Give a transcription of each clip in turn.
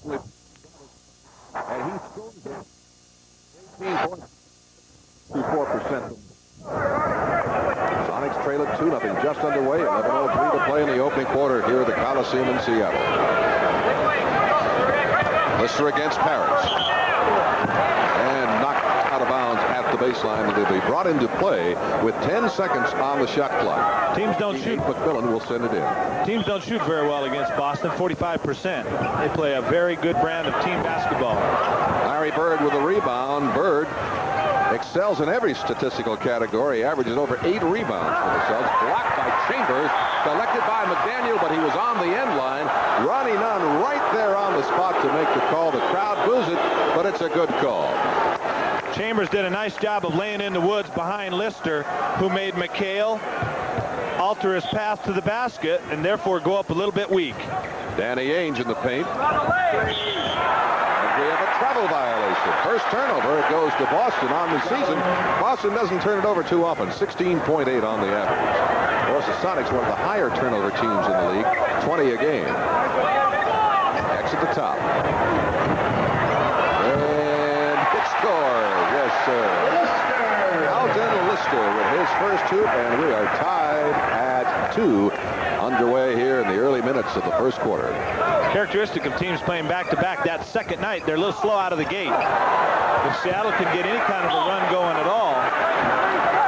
And he scores it 18.24%. Sonics trail it 2-0, just underway. 11:03 to play in the opening quarter here at the Coliseum in Seattle. Lister against Paris. And knocked out of bounds at the baseline. They'll be brought into play with 10 seconds on the shot clock. Teams don't shoot. McMillan will send it in. Teams don't shoot very well against Boston, 45%. They play a very good brand of team basketball. Larry Bird with a rebound. Bird excels in every statistical category, averages over 8 rebounds for the Celtics. Blocked by Chambers, selected by McDaniel, but he was on the end line. Ronnie Nunn right there on the spot to make the call. The crowd boos it, but it's a good call. Chambers did a nice job of laying in the woods behind Lister, who made McHale alter his path to the basket and therefore go up a little bit weak. Danny Ainge in the paint. We have a travel violation. First turnover. It goes to Boston on the season. Boston doesn't turn it over too often. 16.8 on the average. Of course, the Sonics, one of the higher turnover teams in the league. 20 a game. X at the top. And it scores. Yes, sir. Alton Lister with his first hoop, and we are tied at 2 underway here in the early minutes of the first quarter. Characteristic of teams playing back-to-back that second night, they're a little slow out of the gate. If Seattle can get any kind of a run going at all.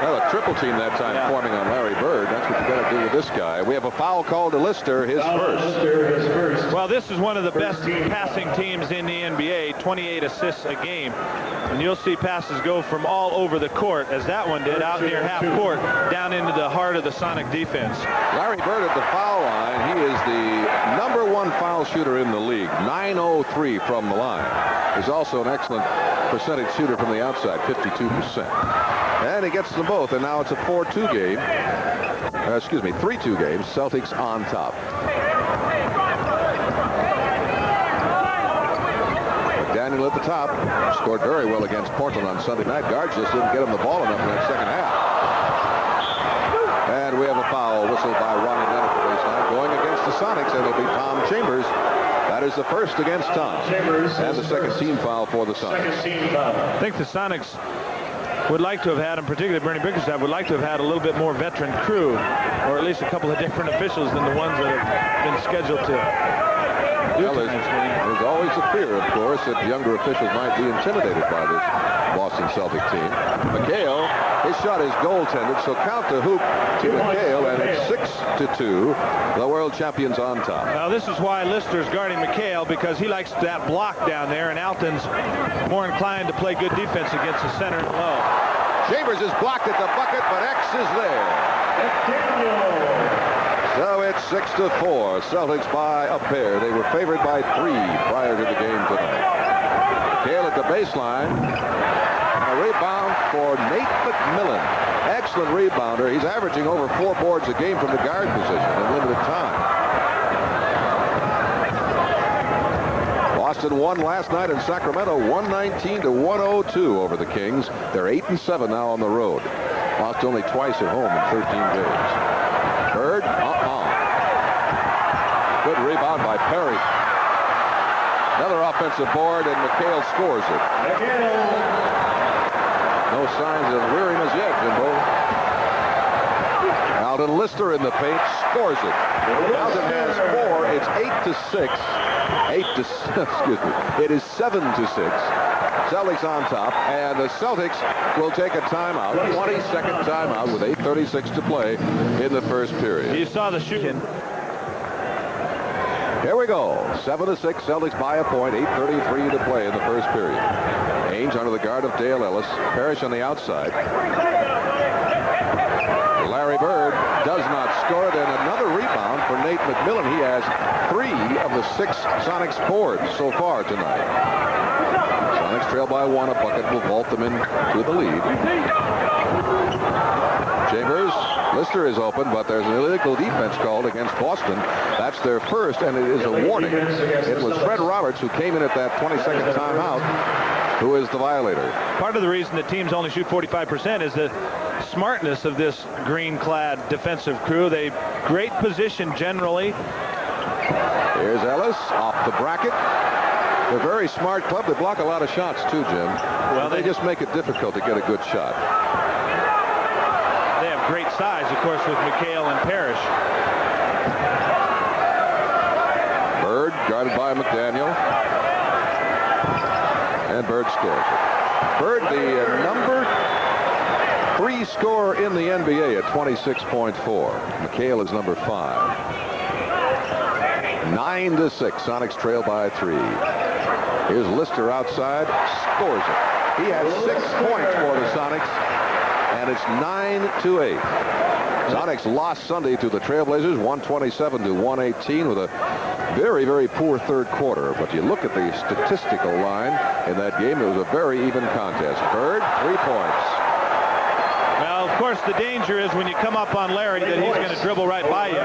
Well, a triple team that time forming on Larry Bird. That's what you got to do with this guy. We have a foul called to Lister, his first. Well, this is one of the best passing teams in the NBA, 28 assists a game. And you'll see passes go from all over the court, as that one did, out near half court, down into the heart of the Sonic defense. Larry Bird at the foul line. He is the #1 foul shooter in the league, 903 from the line. He's also an excellent percentage shooter from the outside, 52%. And he gets them both, and now it's a 4-2 game. 3-2 game. Celtics on top. McDaniel at the top. Scored very well against Portland on Sunday night. Guards just didn't get him the ball enough in that second half. And we have a foul whistled by Ronnie Nunn at the baseline. Going against the Sonics, and it'll be Tom Chambers. That is the first against Tom. And the second team foul for the Sonics. I think the Sonics would like to have had, and particularly Bernie Bickerstaff, would like to have had a little bit more veteran crew, or at least a couple of different officials than the ones that have been scheduled to do tonight's game. There's always a fear, of course, that younger officials might be intimidated by this Boston Celtic team. McHale, his shot is goaltended, so count the hoop to McHale, and it's 6-2. The world champions on top. Now, this is why Lister's guarding McHale, because he likes that block down there, and Alton's more inclined to play good defense against the center and low. Chambers is blocked at the bucket, but X is there. So it's 6-4. Celtics by a pair. They were favored by 3 prior to the game tonight. McHale at the baseline. A rebound for Nate McMillan. Excellent rebounder. He's averaging over 4 boards a game from the guard position in limited time. Boston won last night in Sacramento, 119-102 over the Kings. They're 8-7 now on the road. Lost only twice at home in 13 games. Bird, good rebound by Perry. Another offensive board, and McHale scores it. No signs of weariness yet, Jimbo. Alton Lister in the paint, scores it. Alton has 4. It's 8-6. It is 7-6. Celtics on top, and the Celtics will take a timeout, 20-second timeout with 8:36 to play in the first period. You saw the shooting. Here we go. 7-6. Celtics by a point. 8:33 to play in the first period. Ainge under the guard of Dale Ellis. Parrish on the outside. Larry Bird does not score it, and another rebound for Nate McMillan. He has 3 of the 6 Sonics boards so far tonight. Sonics trail by 1. A bucket will vault them into the lead. Chambers, Lister is open, but there's an illegal defense called against Boston. That's their first, and it is a warning. It was Fred Roberts who came in at that 20-second timeout, who is the violator. Part of the reason that teams only shoot 45% is the smartness of this green-clad defensive crew. They great position generally. Here's Ellis off the bracket. They're a very smart club. They block a lot of shots, too, Jim. Well, they just make it difficult to get a good shot. They have great size, of course, with McHale and Parrish. Bird guarded by McDaniel. And Bird scores it. Bird, the number 3 scorer in the NBA at 26.4. McHale is number 5. 9-6. Sonics trail by 3. Here's Lister outside. Scores it. He has 6 points for the Sonics. And it's 9-8. Sonics lost Sunday to the Trailblazers, 127-118, with a very, very poor third quarter. But you look at the statistical line in that game, it was a very even contest. Bird, 3 points. Well, of course, the danger is when you come up on Larry that he's going to dribble right by you.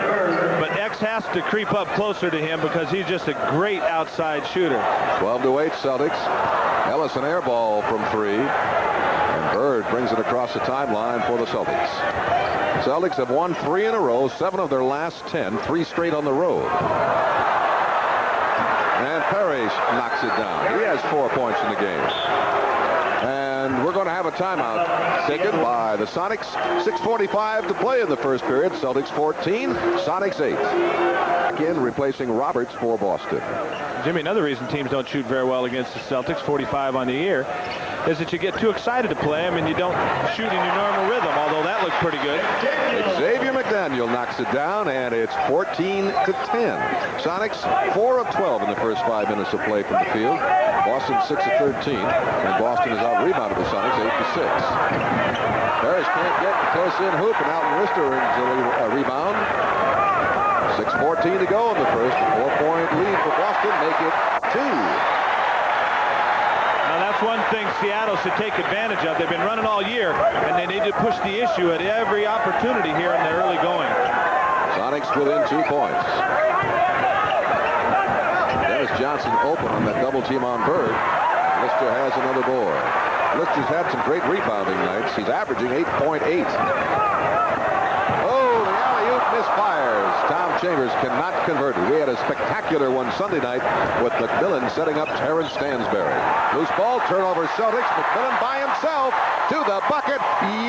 But X has to creep up closer to him because he's just a great outside shooter. 12-8 Celtics. Ellis an air ball from 3. And Bird brings it across the timeline for the Celtics. Celtics have won 3 in a row, 7 of their last 10, 3 straight on the road. And Parrish knocks it down. He has 4 points in the game. And we're going to have a timeout taken by the Sonics. 6:45 to play in the first period. Celtics 14, Sonics 8. Again, replacing Roberts for Boston. Jimmy, another reason teams don't shoot very well against the Celtics, 45 on the year, is that you get too excited to play them and you don't shoot in your normal rhythm, although that looks pretty good. Xavier McDaniel knocks it down, and it's 14-10. Sonics 4 of 12 in the first 5 minutes of play from the field. Boston 6 of 13, and Boston has out-rebounded the Sonics 8-6. Parrish can't get the close-in hoop, and Alton Lister brings a rebound. 6:14 to go in the first. 4-point lead for Boston. Make it 2. Now that's one thing Seattle should take advantage of. They've been running all year, and they need to push the issue at every opportunity here in the early going. Sonics within 2 points. Dennis Johnson open on that double team on Bird. Lister has another board. Lister's had some great rebounding nights. He's averaging 8.8. Oh, the alley-oop misfires. Tom Chambers cannot convert it. We had a spectacular one Sunday night with McMillan setting up Terrence Stansberry. Loose ball, turnover Celtics. McMillan by himself to the bucket.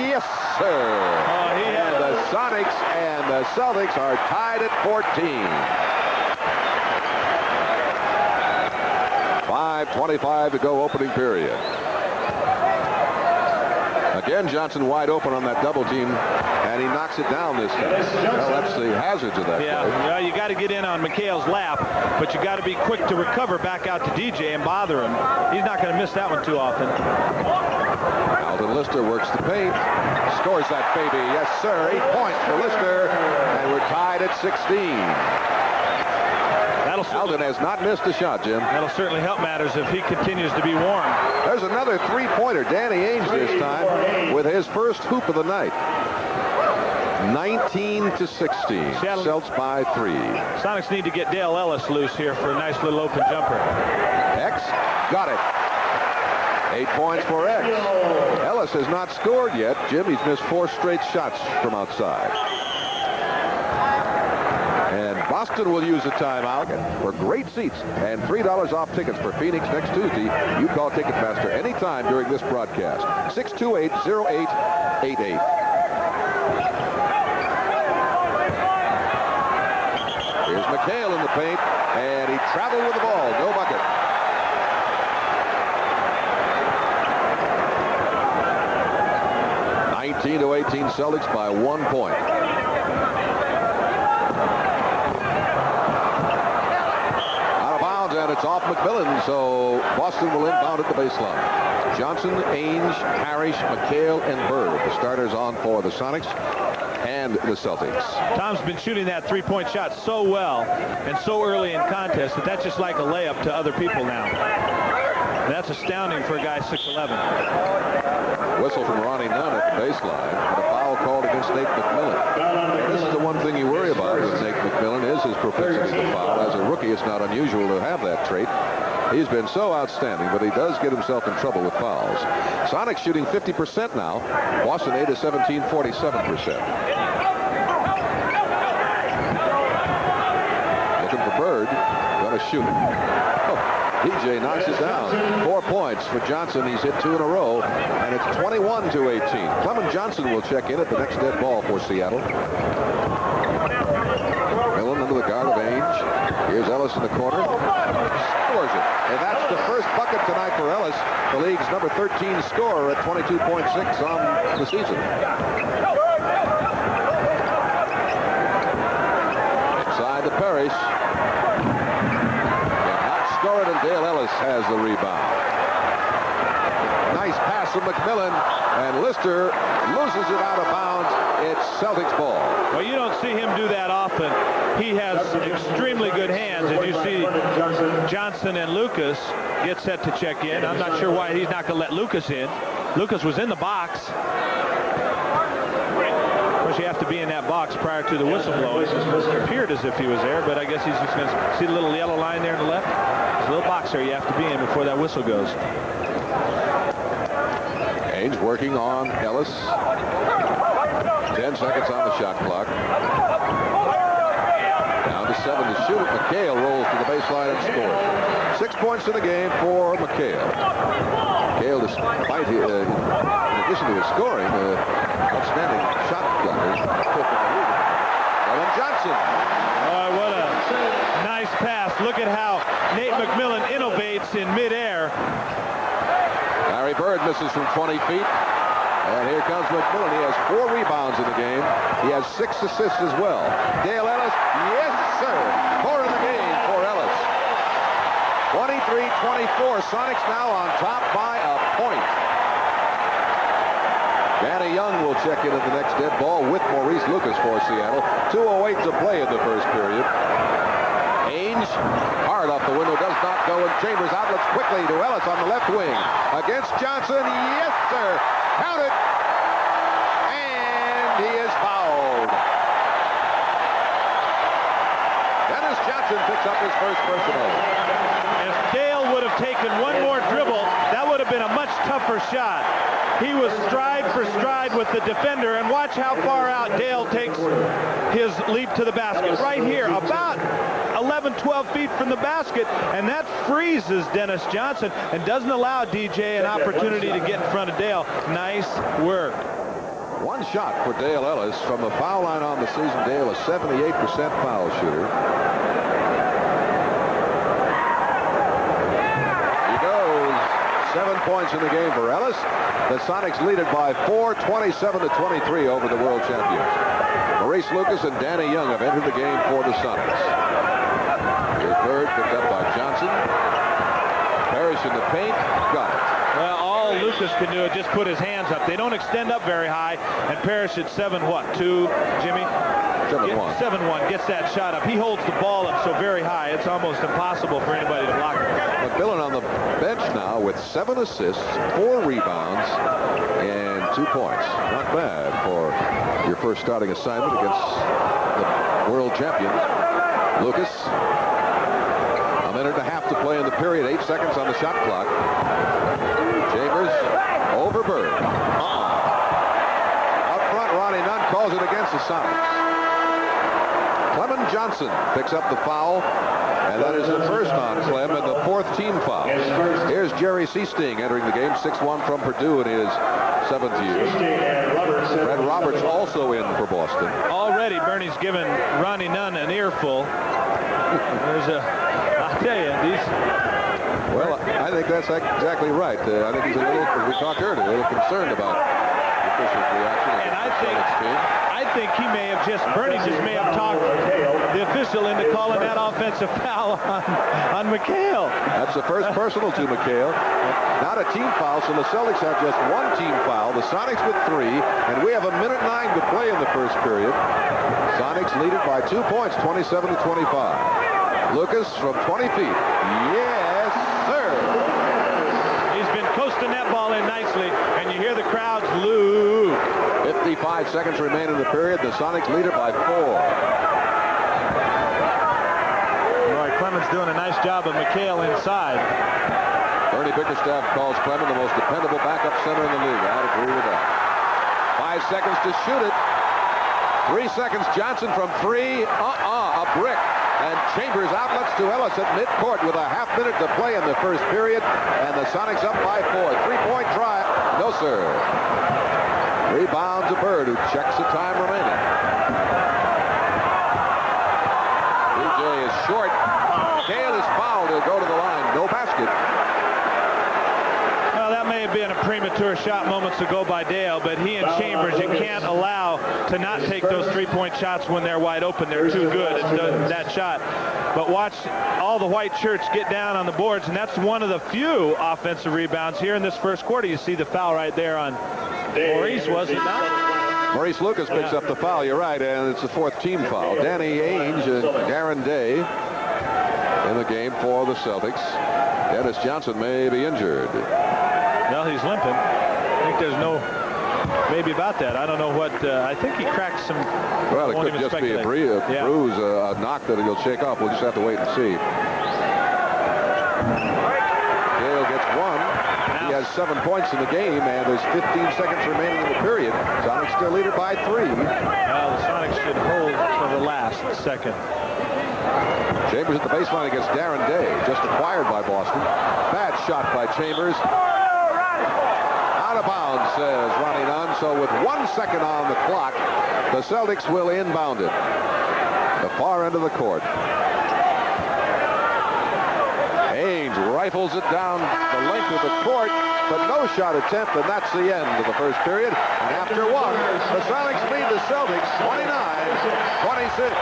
Yes, sir. And the Sonics and the Celtics are tied at 14. 5:25 to go opening period. Again, Johnson wide open on that double team, and he knocks it down this time. Well, that's the hazards of that play. Well, you got to get in on McHale's lap, but you got to be quick to recover back out to DJ and bother him. He's not going to miss that one too often. Alton Lister works the paint, scores that baby. Yes, sir. 8 points for Lister, and we're tied at 16. Alton has not missed a shot, Jim. That'll certainly help matters if he continues to be warm. There's another 3-pointer. Danny Ainge this time with his first hoop of the night. 19-16. Celts by 3. Sonics need to get Dale Ellis loose here for a nice little open jumper. X got it. 8 points for X. Ellis has not scored yet. Jim, he's missed 4 straight shots from outside. And Boston will use a timeout for great seats and $3 off tickets for Phoenix next Tuesday. You call Ticketmaster anytime during this broadcast. 628-0888. Here's McHale in the paint, and he traveled with the ball. No bucket. to 18 Celtics by 1 point. Out of bounds, and it's off McMillan, so Boston will inbound at the baseline. Johnson, Ainge, Parrish, McHale, and Bird, the starters on for the Sonics and the Celtics. Tom's been shooting that three-point shot so well and so early in contest that that's just like a layup to other people now. That's astounding for a guy 6'11". Whistle from Ronnie Nunn at the baseline, and a foul called against Nate McMillan. And this is the one thing you worry about with Nate McMillan is his propensity to foul. As a rookie, it's not unusual to have that trait. He's been so outstanding, but he does get himself in trouble with fouls. Sonics shooting 50% now. Boston 8 of 17, 47%. Looking for Bird. Going to shoot it. Oh, DJ knocks it down. 4 points for Johnson. He's hit 2 in a row, and it's 21-18. Clement Johnson will check in at the next dead ball for Seattle. Millen under the guard of Ainge. Here's Ellis in the corner. Scores it. And that's the first bucket tonight for Ellis, the league's number 13 scorer at 22.6 on the season. Inside to Parrish. Score it, and Dale Ellis has the rebound. Nice pass from McMillan, and Lister loses it out of bounds. It's Celtics ball. Well, you don't see him do that often. He has extremely good hands, and you see Johnson and Lucas get set to check in. I'm not sure why he's not going to let Lucas in. Lucas was in the box. Of course, you have to be in that box prior to the whistle blowing. It appeared as if he was there, but I guess he's just going to see the little yellow line there on the left. There's a little box there you have to be in before that whistle goes. Ainge working on Ellis. 10 seconds on the shot clock. Down to 7 to shoot it. McHale rolls to the baseline and scores. 6 points in the game for McHale. McHale, despite in addition to his scoring, outstanding shot blocker. Clement Johnson. Oh, what a nice pass. Look at how Nate McMillan innovates in midair. Larry Bird misses from 20 feet. And here comes McMillan. He has 4 rebounds in the game. He has 6 assists as well. Dale Ellis, yes, sir. 4 in the game for Ellis. 23-24. Sonics now on top by a point. Danny Young will check in at the next dead ball with Maurice Lucas for Seattle. 2:08 to play in the first period. Ainge, hard off the window, does not go, and Chambers outlets quickly to Ellis on the left wing. Against Johnson, yes, sir. Count it. And he is fouled. Dennis Johnson picks up his first personal. If Dale would have taken one more dribble, that would have been a much tougher shot. He was stride for stride with the defender, and watch how far out Dale takes his leap to the basket. Right here, about 11, 12 feet from the basket, and that freezes Dennis Johnson and doesn't allow DJ an opportunity to get in front of Dale. Nice work. One shot for Dale Ellis from the foul line on the season. Dale, a 78% foul shooter. He goes. 7 points in the game for Ellis. The Sonics lead it by 4, 27-23 over the world champions. Maurice Lucas and Danny Young have entered the game for the Sonics. Here's Bird, picked up by Johnson. Parrish in the paint, got it. Well, all Lucas can do is just put his hands up. They don't extend up very high, and Parrish at 7-2, Jimmy? 7-1. 7-1, gets that shot up. He holds the ball up so very high, it's almost impossible for anybody to block it. McMillan on the bench now with 7 assists, 4 rebounds, and 2 points. Not bad for your first starting assignment against the world champions. Lucas, a minute and a half to play in the period, 8 seconds on the shot clock. Chambers over Bird. Up front, Ronnie Nunn calls it against the Sonics. Clement Johnson picks up the foul, and that is the first on Clem and the 4th team foul. Here's Jerry Seasting entering the game, 6'1" from Purdue in his 7th year. Fred Roberts also in for Boston. Already Bernie's given Ronnie Nunn an earful. I'll tell you, these... Well, I think that's exactly right. I think he's a little, as we talked earlier, a little concerned about the official's reaction. And I think he may have Bernie just may have talked the official into calling that offensive foul on McHale. That's the first personal to McHale. Not a team foul, so the Celtics have just 1 team foul. The Sonics with 3, and we have 1:09 to play in the first period. Sonics lead it by 2 points, 27-25. Lucas from 20 feet. Yes, sir. He's been coasting that ball in nicely, and you hear the crowds loo. 55 seconds remain in the period. The Sonics lead it by 4. Roy Clement's doing a nice job of McHale inside. Bernie Bickerstaff calls Clement the most dependable backup center in the league. I'd agree with that. 5 seconds to shoot it. 3 seconds. Johnson from 3. A brick. And Chambers outlets to Ellis at midcourt with a half minute to play in the first period. And the Sonics up by 4. Three-point try. No, sir. Rebounds a Bird, who checks the time remaining. DJ is short. Gale is fouled. He'll go to the line. No basket. Well, that may have been a premature shot moments ago by Dale, but he and Chambers, you can't allow to not take those three-point shots when they're wide open. They're too good at that shot. But watch all the white shirts get down on the boards, and that's one of the few offensive rebounds here in this first quarter. You see the foul right there on Maurice, was it not? Maurice Lucas picks up the foul. You're right, and it's the fourth team foul. Danny Ainge and Darren Day in the game for the Celtics. Dennis Johnson may be injured. Well, he's limping. I think there's no maybe about that. I don't know what. I think he cracked some. Well, it could just be a bruise, a knock that he'll shake off. We'll just have to wait and see. Gale gets one. He has 7 points in the game, and there's 15 seconds remaining in the period. Sonics still lead it by 3. Well, the Sonics should hold for the last second. Chambers at the baseline against Darren Day, just acquired by Boston. Bad shot by Chambers. Out of bounds, says Ronnie Nunn. So with 1 second on the clock, the Celtics will inbound it. The far end of the court. Ainge rifles it down the length of the court, but no shot attempt, and that's the end of the first period. And after one, the Sonics lead the Celtics 29-26.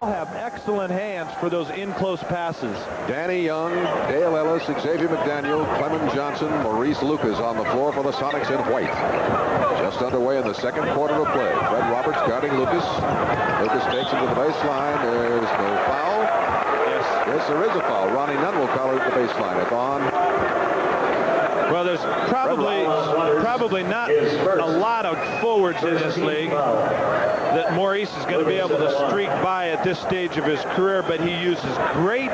Have excellent hands for those in-close passes. Danny Young, Dale Ellis, Xavier McDaniel, Clement Johnson, Maurice Lucas on the floor for the Sonics in white. Just underway in the second quarter of play. Fred Roberts guarding Lucas. Lucas takes him to the baseline. There's no foul. Yes, there is a foul. Ronnie Nunn will call it at the baseline. It's on. Well, there's probably not a lot of forwards in this league that Maurice is going to be able to streak by at this stage of his career, but he uses great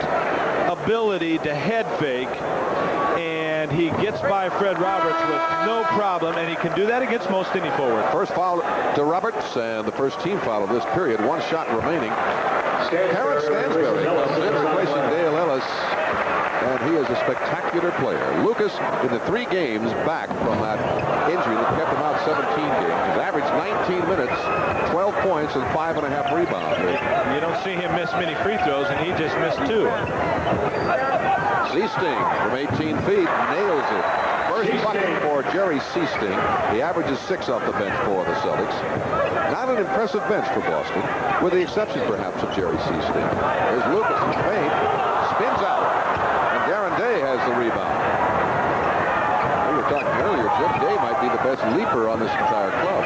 ability to head fake, and he gets by Fred Roberts with no problem, and he can do that against most any forward. First foul to Roberts, and the first team foul of this period. 1 shot remaining. Terrence Stansberry comes in, replacing Dale Ellis, and he is a spectacular player. Lucas, in the 3 games back from that injury that kept him out 17 games, has averaged 19 minutes, 12 points, and 5.5 rebounds. You don't see him miss many free throws, and he just missed 2. Seasting from 18 feet nails it. First bucket for Jerry Seasting. He averages 6 off the bench for the Celtics. Not an impressive bench for Boston, with the exception perhaps of Jerry Seasting. There's Lucas in the paint, spins out, and Darren Day has the rebound. We were talking earlier, Jim Day might be the best leaper on this entire club.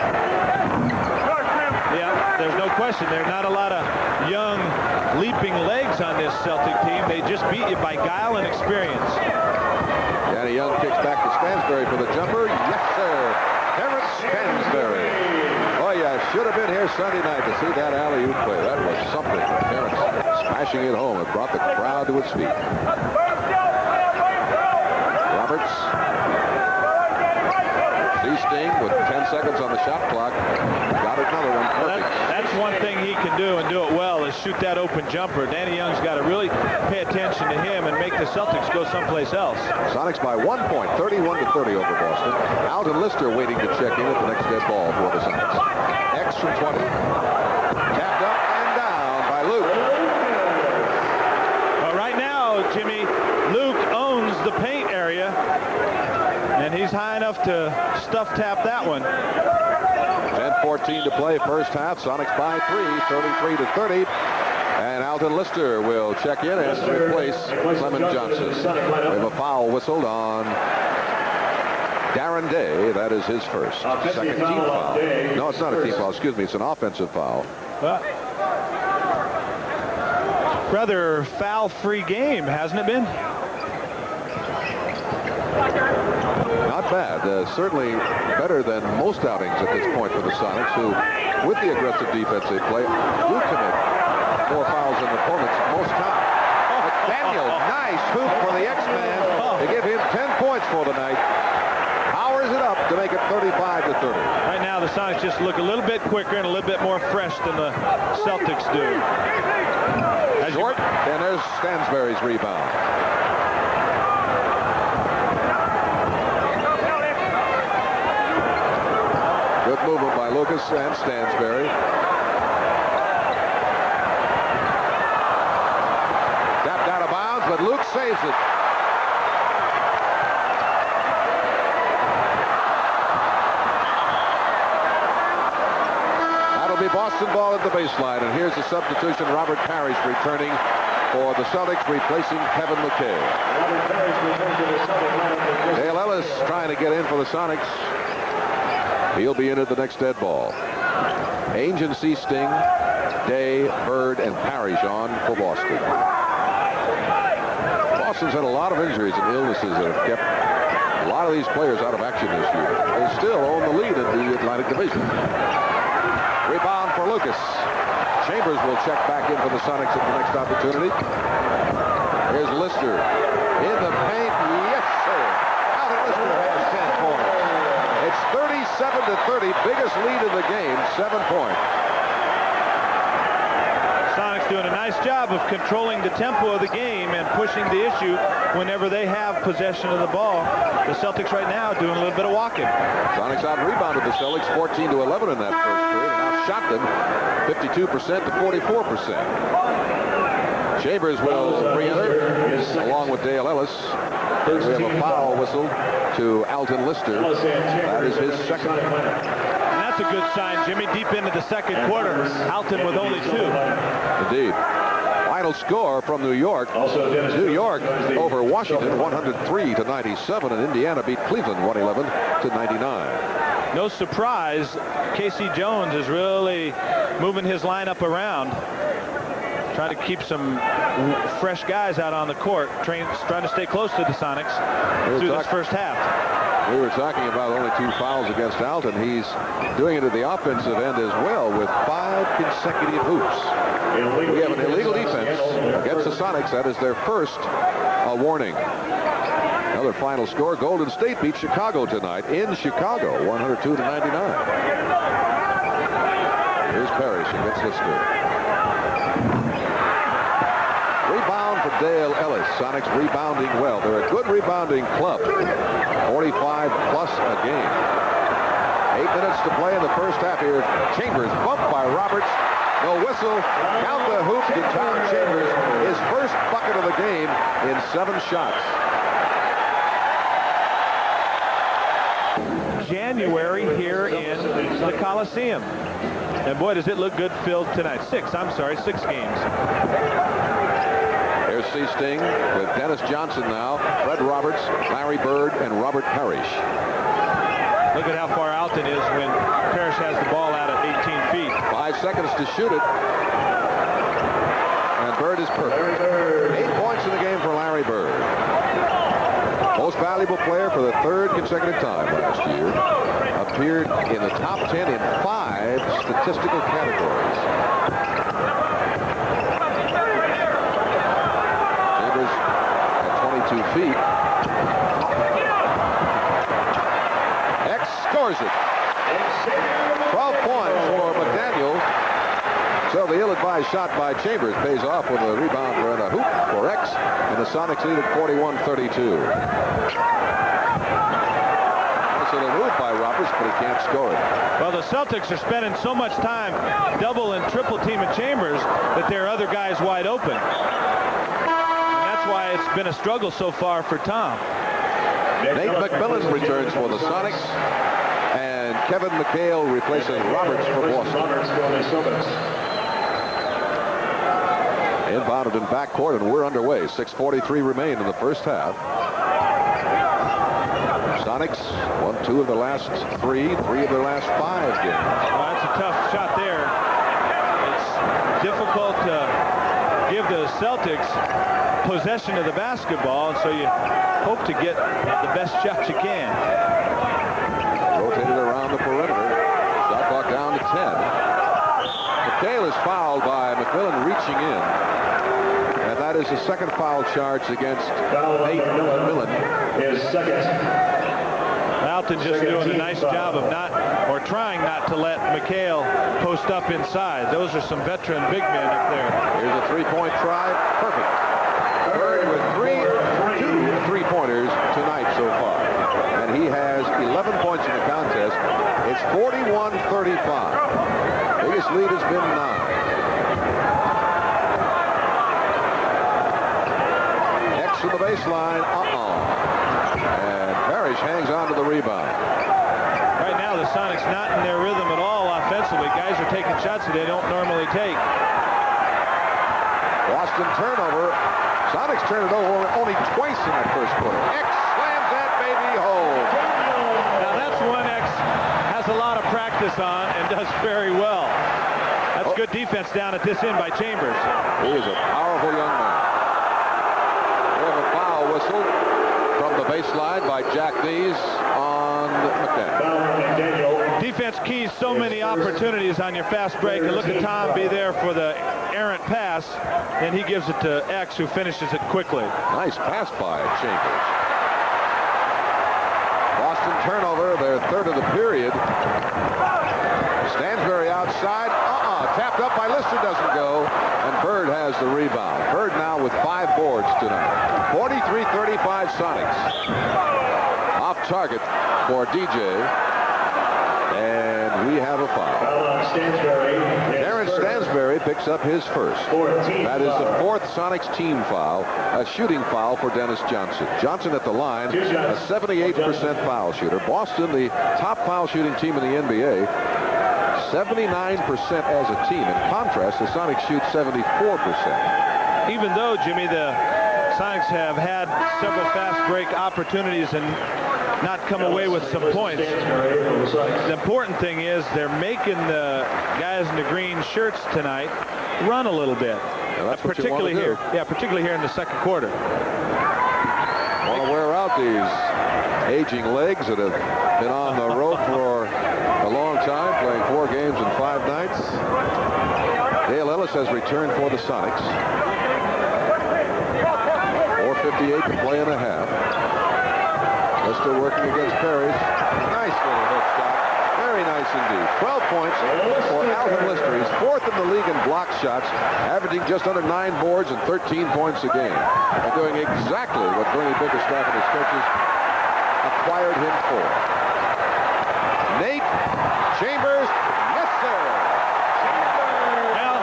Yeah, there's no question. There are not a lot of young leaping legs on this Celtic team. They just beat you by guile and experience. Danny Young kicks back to Stansberry for the jumper. Yes, sir. Terrence Stansberry. Oh, yeah, should have been here Sunday night to see that alley-oop play. That was something. Terrence smashing it home. It brought the crowd to its feet. Roberts. Seasting with 10 seconds on the shot clock. Got another one perfect. That's one thing he can do and do it well is shoot that open jumper. Danny Young's got to really pay attention to him and make the Celtics go someplace else. Sonics by 1 point, 31-30 over Boston. Alton Lister waiting to check in at the next dead ball for the Sonics. X from 20. Tapped up and down by Luke. Well, right now, Jimmy, Luke owns the paint area, and he's high enough to stuff tap that one. 10-14 to play first half. Sonics by 3, 33-30. And Alton Lister will check in and replace Clement Johnson. We have a foul whistled on Darren Day. That is his first. Second team foul. No, it's not a team foul. Excuse me. It's an offensive foul. Rather foul-free game, hasn't it been? Not bad. Certainly better than most outings at this point for the Sonics, who, with the aggressive defense they play, do commit 4 fouls in opponents most times. McDaniel, nice hoop for the X-Man to give him 10 points for the night. Powers it up to make it 35-30. Right now, the Sonics just look a little bit bit quicker and a little bit more fresh than the Celtics do. Short, and there's Stansberry's rebound. Good movement by Lucas and Stansberry. Tapped out of bounds, but Luke saves it. That'll be Boston ball at the baseline, and here's the substitution. Robert Parrish returning for the Celtics, replacing Kevin McHale. Dale Ellis trying to get in for the Sonics. He'll be in at the next dead ball. Ainge and Sting, Day, Bird, and Parrish on for Boston. Boston's had a lot of injuries and illnesses that have kept a lot of these players out of action this year. They still own the lead in the Atlantic Division. Rebound for Lucas. Chambers will check back in for the Sonics at the next opportunity. Here's Lister in the paint. Yes, sir. Alvin Lister has 10 points. It's 37-30, biggest lead of the game, 7 points. Sonics doing a nice job of controlling the tempo of the game and pushing the issue whenever they have possession of the ball. The Celtics right now doing a little bit of walking. Sonics out-rebounded the Celtics 14-11 in that first period, and outshot them 52% to 44%. Chambers will re-enter along with Dale Ellis. We have a foul whistle to Alton Lister. That is his second. And that's a good sign, Jimmy. Deep into the second quarter, Alton with only 2. Indeed. Final score from New York. New York over Washington 103-97, and Indiana beat Cleveland 111-99. No surprise, Casey Jones is really moving his lineup around. Trying to keep some fresh guys out on the court, trying to stay close to the Sonics through this first half. We were talking about only 2 fouls against Alton. He's doing it at the offensive end as well with 5 consecutive hoops. We have an illegal defense against the Sonics. That is their first warning. Another final score. Golden State beat Chicago tonight in Chicago, 102-99. Here's Parrish against Lister. Rebound for Dale Ellis. Sonics rebounding well. They're a good rebounding club. 45 plus a game. 8 minutes to play in the first half here. Chambers bumped by Roberts. No whistle. Count the hoop to Tom Chambers. His first bucket of the game in 7 shots. January here in the Coliseum. And boy, does it look good filled tonight. 6 games. There's Sting with Dennis Johnson now, Fred Roberts, Larry Bird, and Robert Parrish. Look at how far Alton is when Parrish has the ball out at 18 feet. 5 seconds to shoot it. And Bird is perfect. 8 points in the game for Larry Bird. Most valuable player for the 3rd consecutive time last year. Appeared in the top 10 in 5 statistical categories. Chambers at 22 feet. X scores it. 12 points for McDaniel. So the ill-advised shot by Chambers pays off with a rebound and a hoop for X, and the Sonics lead at 41-32. Nice little move by Roberts, but he can't score it. Well, the Celtics are spending so much time double and triple teaming Chambers that there are other guys wide open. And that's why it's been a struggle so far for Tom. Nate McMillan returns for the Sonics, and Kevin McHale replacing Roberts for Boston. Inbounded in backcourt, and we're underway. 6:43 remain in the first half. Sonics won 2 of the last 3 of their last 5 games. Well, that's a tough shot there. It's difficult to give the Celtics possession of the basketball, and so you hope to get the best shot you can. Rotated around the perimeter. Shot clock down to 10. McHale is fouled by McMillan reaching in. And that is the second foul charge against Nate McMillan. His second. Alton just doing a nice job of trying not to let McHale post up inside. Those are some veteran big men up there. Here's a three-point try. Perfect. Bird with two three-pointers tonight so far. And he has 11 points in the contest. It's 41-35. Biggest lead has been 9. To the baseline. And Parrish hangs on to the rebound. Right now, the Sonics not in their rhythm at all offensively. Guys are taking shots that they don't normally take. Boston turnover. Sonics turned it over only twice in that first quarter. X slams that baby home. Now that's one X has a lot of practice on and does very well. That's good defense down at this end by Chambers. He is a powerful young man. Whistle from the baseline by Jack Dees on McDaniel. Defense keys so many opportunities on your fast break, and look at Tom be there for the errant pass, and he gives it to X, who finishes it quickly. Nice pass by Chambers. Boston turnover, their third of the period. Stansbury outside. Tapped up by Lister, doesn't go, and Bird has the rebound. Bird now with 5 boards tonight. 43-35 Sonics. Off target for DJ, and we have a foul. Terrence Stansbury picks up his first. That is the 4th Sonics team foul, a shooting foul for Dennis Johnson. Johnson at the line, a 78% foul shooter. Boston, the top foul shooting team in the NBA. 79% as a team. In contrast, the Sonics shoot 74%. Even though, Jimmy, the Sonics have had several fast break opportunities and not come away with some points, the important thing is they're making the guys in the green shirts tonight run a little bit. Yeah, that's particularly here. Yeah, particularly here in the second quarter. Want to wear out these aging legs that have been on the road for a long time, playing 4 games in 5 nights. Dale Ellis has returned for the Sonics. 4:58 to play and a half. Lister working against Parrish. Nice little hook shot. Very nice indeed. 12 points for Alvin Lister. He's 4th in the league in block shots, averaging just under 9 boards and 13 points a game. And doing exactly what Bernie Bickerstaff and his coaches acquired him for. Nate Chambers, yes sir. Well,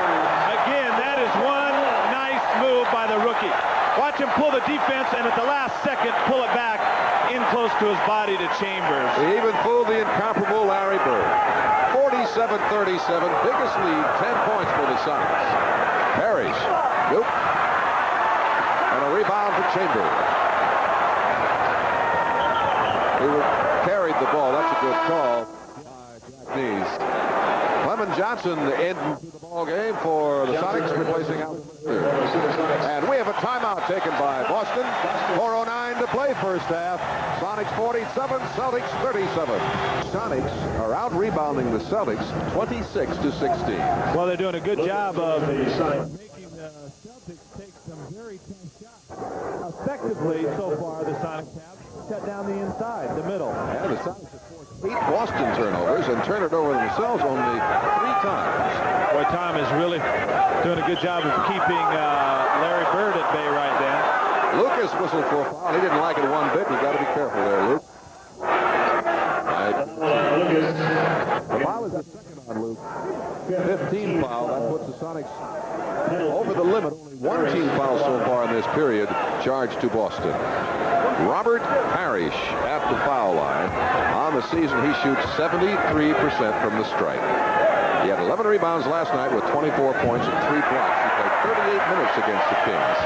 again, that is one nice move by the rookie. Watch him pull the defense and at the last second pull it back in close to his body to Chambers. He even fooled the incomparable Larry Bird. 47-37, biggest lead, 10 points for the Sonics. Parrish, nope. And a rebound for Chambers. He carried the ball. That's a good call. Knees. Clement Johnson into the ball game for the Sonics, replacing Alvin. And we have a timeout taken by Boston. 4:09 to play first half. Sonics 47, Celtics 37. Sonics are out rebounding the Celtics 26-16. Well, they're doing a good job of making the Celtics take some very tough shots. Effectively, so far, the Sonics have shut down the inside, the middle. And the Sonics have forced 8 Boston turnovers and turned it over themselves only 3 times. Boy, Tom is really doing a good job of keeping Larry Bird at bay right now. Lucas whistled for a foul. He didn't like it one bit. We've got to be careful there, Luke. The foul is the second on Luke. 15 foul. That puts the Sonics over the limit. Only 1 team foul so far in this period charged to Boston. Robert Parrish at the foul line. On the season, he shoots 73% from the stripe. He had 11 rebounds last night with 24 points and 3 blocks. He played 38 minutes against the Kings.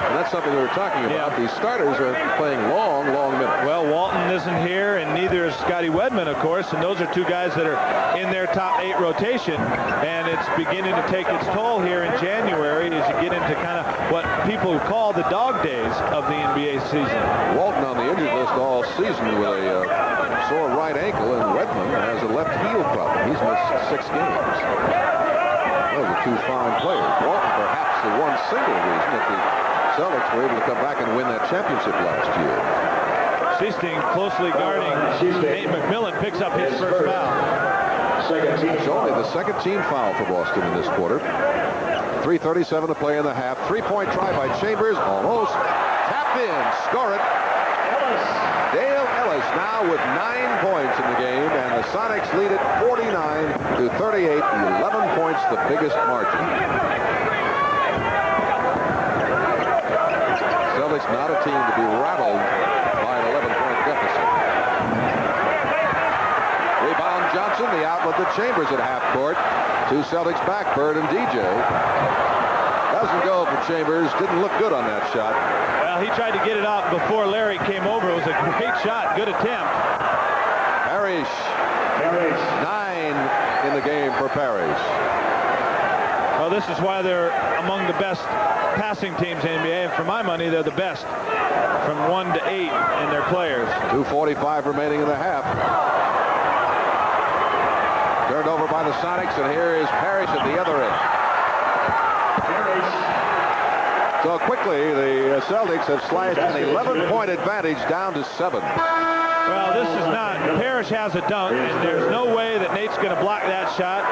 And that's something we were talking about. Yeah. These starters are playing long minutes. Well, Walton isn't here, and neither is Scotty Wedman, of course, and those are 2 guys that are in their top 8 rotation, and it's beginning to take its toll here in January as you get into kind of what people call the dog days of the NBA season. Walton on the injured list all season with a sore right ankle, and Wedman has a left heel problem. He's missed 6 games. Those are 2 fine players. Walton perhaps the one single reason that the Celtics were able to come back and win that championship last year. Seasting closely guarding Nate McMillan picks up his first foul. It's only the second team foul for Boston in this quarter. 3:37 to play in the half. Three-point try by Chambers. Almost. Tapped in. Score it. Dale Ellis now with 9 points in the game, and the Sonics lead it 49-38. 11 points, the biggest margin. Celtics not a team to be rattled by an 11-point deficit. Rebound Johnson, the outlet to Chambers at half court. Two Celtics back, Bird and DJ. Doesn't go for Chambers. Didn't look good on that shot. Well, he tried to get it out before Larry came over. It was a great shot. Good attempt. Parrish. 9 in the game for Parrish. Well, this is why they're among the best passing teams in the NBA. And for my money, they're the best from 1 to 8 in their players. 2:45 remaining in the half. Turned over by the Sonics, and here is Parrish at the other end. So quickly, the Celtics have slashed an 11-point advantage down to 7. Well, this is not. Parrish has a dunk, and there's no way that Nate's going to block that shot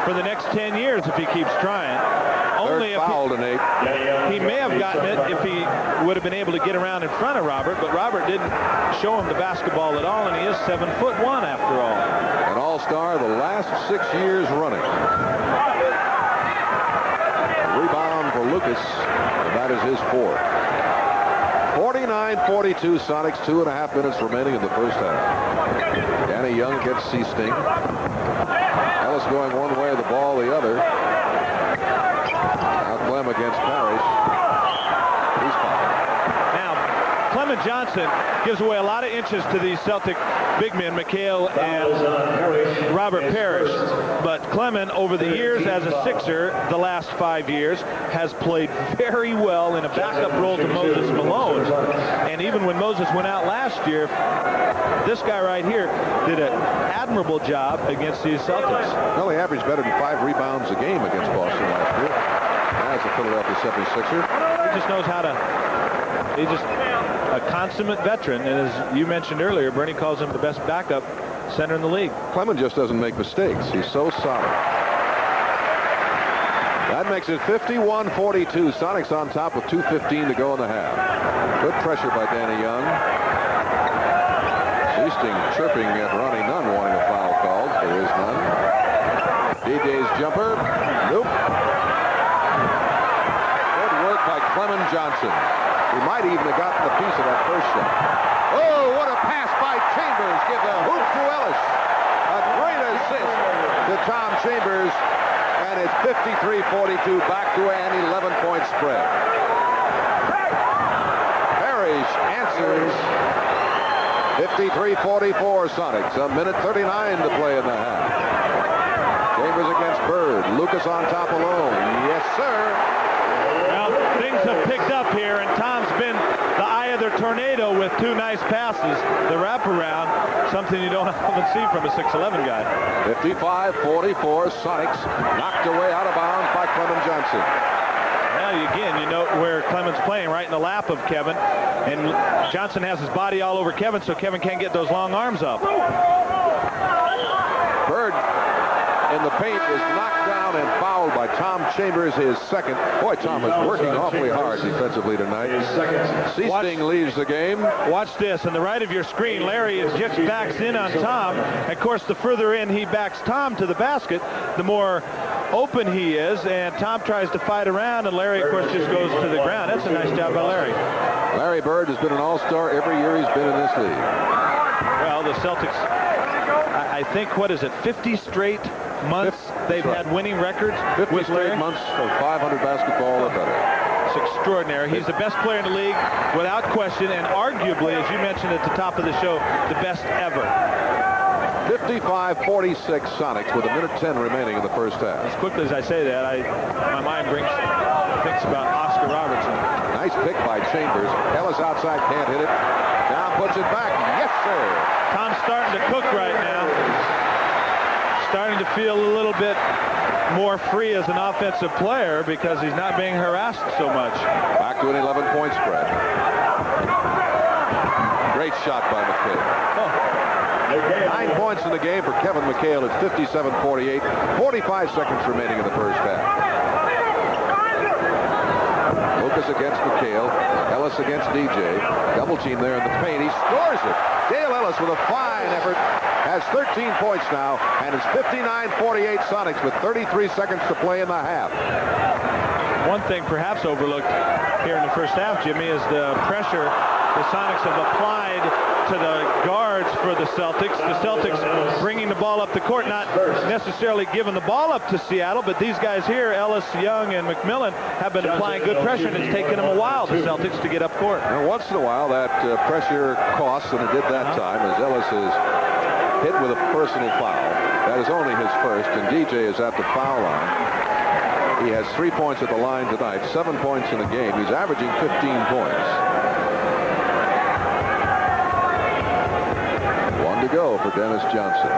for the next 10 years if he keeps trying. Only if foul to Nate. He may have gotten it if he would have been able to get around in front of Robert, but Robert didn't show him the basketball at all, and he is 7'1" after all. An all-star the last 6 years running. Rebound for Lucas, and that is his 4th. 49-42 Sonics, 2.5 minutes remaining in the first half. Danny Young gets Seasting. Ellis going one way, the ball the other. Now Clem against Parrish. He's fouled. Now, Clement Johnson gives away a lot of inches to these Celtic big men, McHale and Robert Parrish. But Clement, over the years as a Sixer, the last 5 years, has played very well in a backup role to Moses Malone. And even when Moses went out last year, this guy right here did an admirable job against these Celtics. Well, he averaged better than 5 rebounds a game against Boston last year. As a Philadelphia 76er. He just knows how to, he's just a consummate veteran. And as you mentioned earlier, Bernie calls him the best backup center in the league. Clement just doesn't make mistakes. He's so solid. That makes it 51-42. Sonics on top with 2:15 to go in the half. Good pressure by Danny Young. Seasting chirping at Ronnie Nunn, wanting a foul called. There is none. DJ's jumper. Nope. Good work by Clement Johnson. He might even have gotten a piece of that first shot. Oh, what a pass by Chambers. Give the hoop to Ellis. A great assist to Tom Chambers. And it's 53-42, back to an 11-point spread. Parrish answers. 53-44 Sonics. A minute 39 to play in the half. Chambers against Bird. Lucas on top alone. Yes, sir. Well, things have picked up here, and Tom's been the eye of the tornado with 2 nice passes. The wraparound, something you don't often see from a 6'11 guy. 55-44 Sonics, knocked away out of bounds by Clement Johnson. Well, again, you note where Clement's playing, right in the lap of Kevin, and Johnson has his body all over Kevin, so Kevin can't get those long arms up. Bird in the paint is knocked down and fouled by Tom Chambers, his second. Boy, Tom is working awfully hard defensively tonight. Seasting leaves the game. Watch this. On the right of your screen, Larry just backs in on Tom. Of course, the further in he backs Tom to the basket, the more open he is, and Tom tries to fight around, and Larry, of course, just goes to the ground. That's a nice job by Larry. Larry Bird has been an all-star every year he's been in this league. Well, the Celtics, I think, what is it, 50 straight months they've had winning records 50 with straight Larry. months of 500 basketball or better. It's extraordinary. He's the best player in the league without question, and arguably, as you mentioned at the top of the show, the best ever. 55-46 Sonics with a minute 10 remaining in the first half. As quickly as I say that, my mind thinks about Oscar Robertson. Nice pick by Chambers. Ellis outside, can't hit it. Down, puts it back. Yes, sir. Tom's starting to cook right now. Starting to feel a little bit more free as an offensive player because he's not being harassed so much. Back to an 11-point spread. Great shot by McHale. Oh. 9 points in the game for Kevin McHale. It's 57-48. 45 seconds remaining in the first half. Lucas against McHale. Ellis against DJ. Double team there in the paint. He scores it. Dale Ellis with a fine effort has 13 points now, and it's 59-48 Sonics with 33 seconds to play in the half. One thing perhaps overlooked here in the first half, Jimmy, is the pressure the Sonics have applied to the guards for the Celtics. The Celtics bringing the ball up the court, not necessarily giving the ball up to Seattle, but these guys here, Ellis, Young, and McMillan, have been applying good pressure, and it's taken them a while, the Celtics, to get up court. And once in a while, that pressure costs, and it did that time, as Ellis is hit with a personal foul. That is only his first, and DJ is at the foul line. He has 3 points at the line tonight, 7 points in the game. He's averaging 15 points. 1 to go for Dennis Johnson.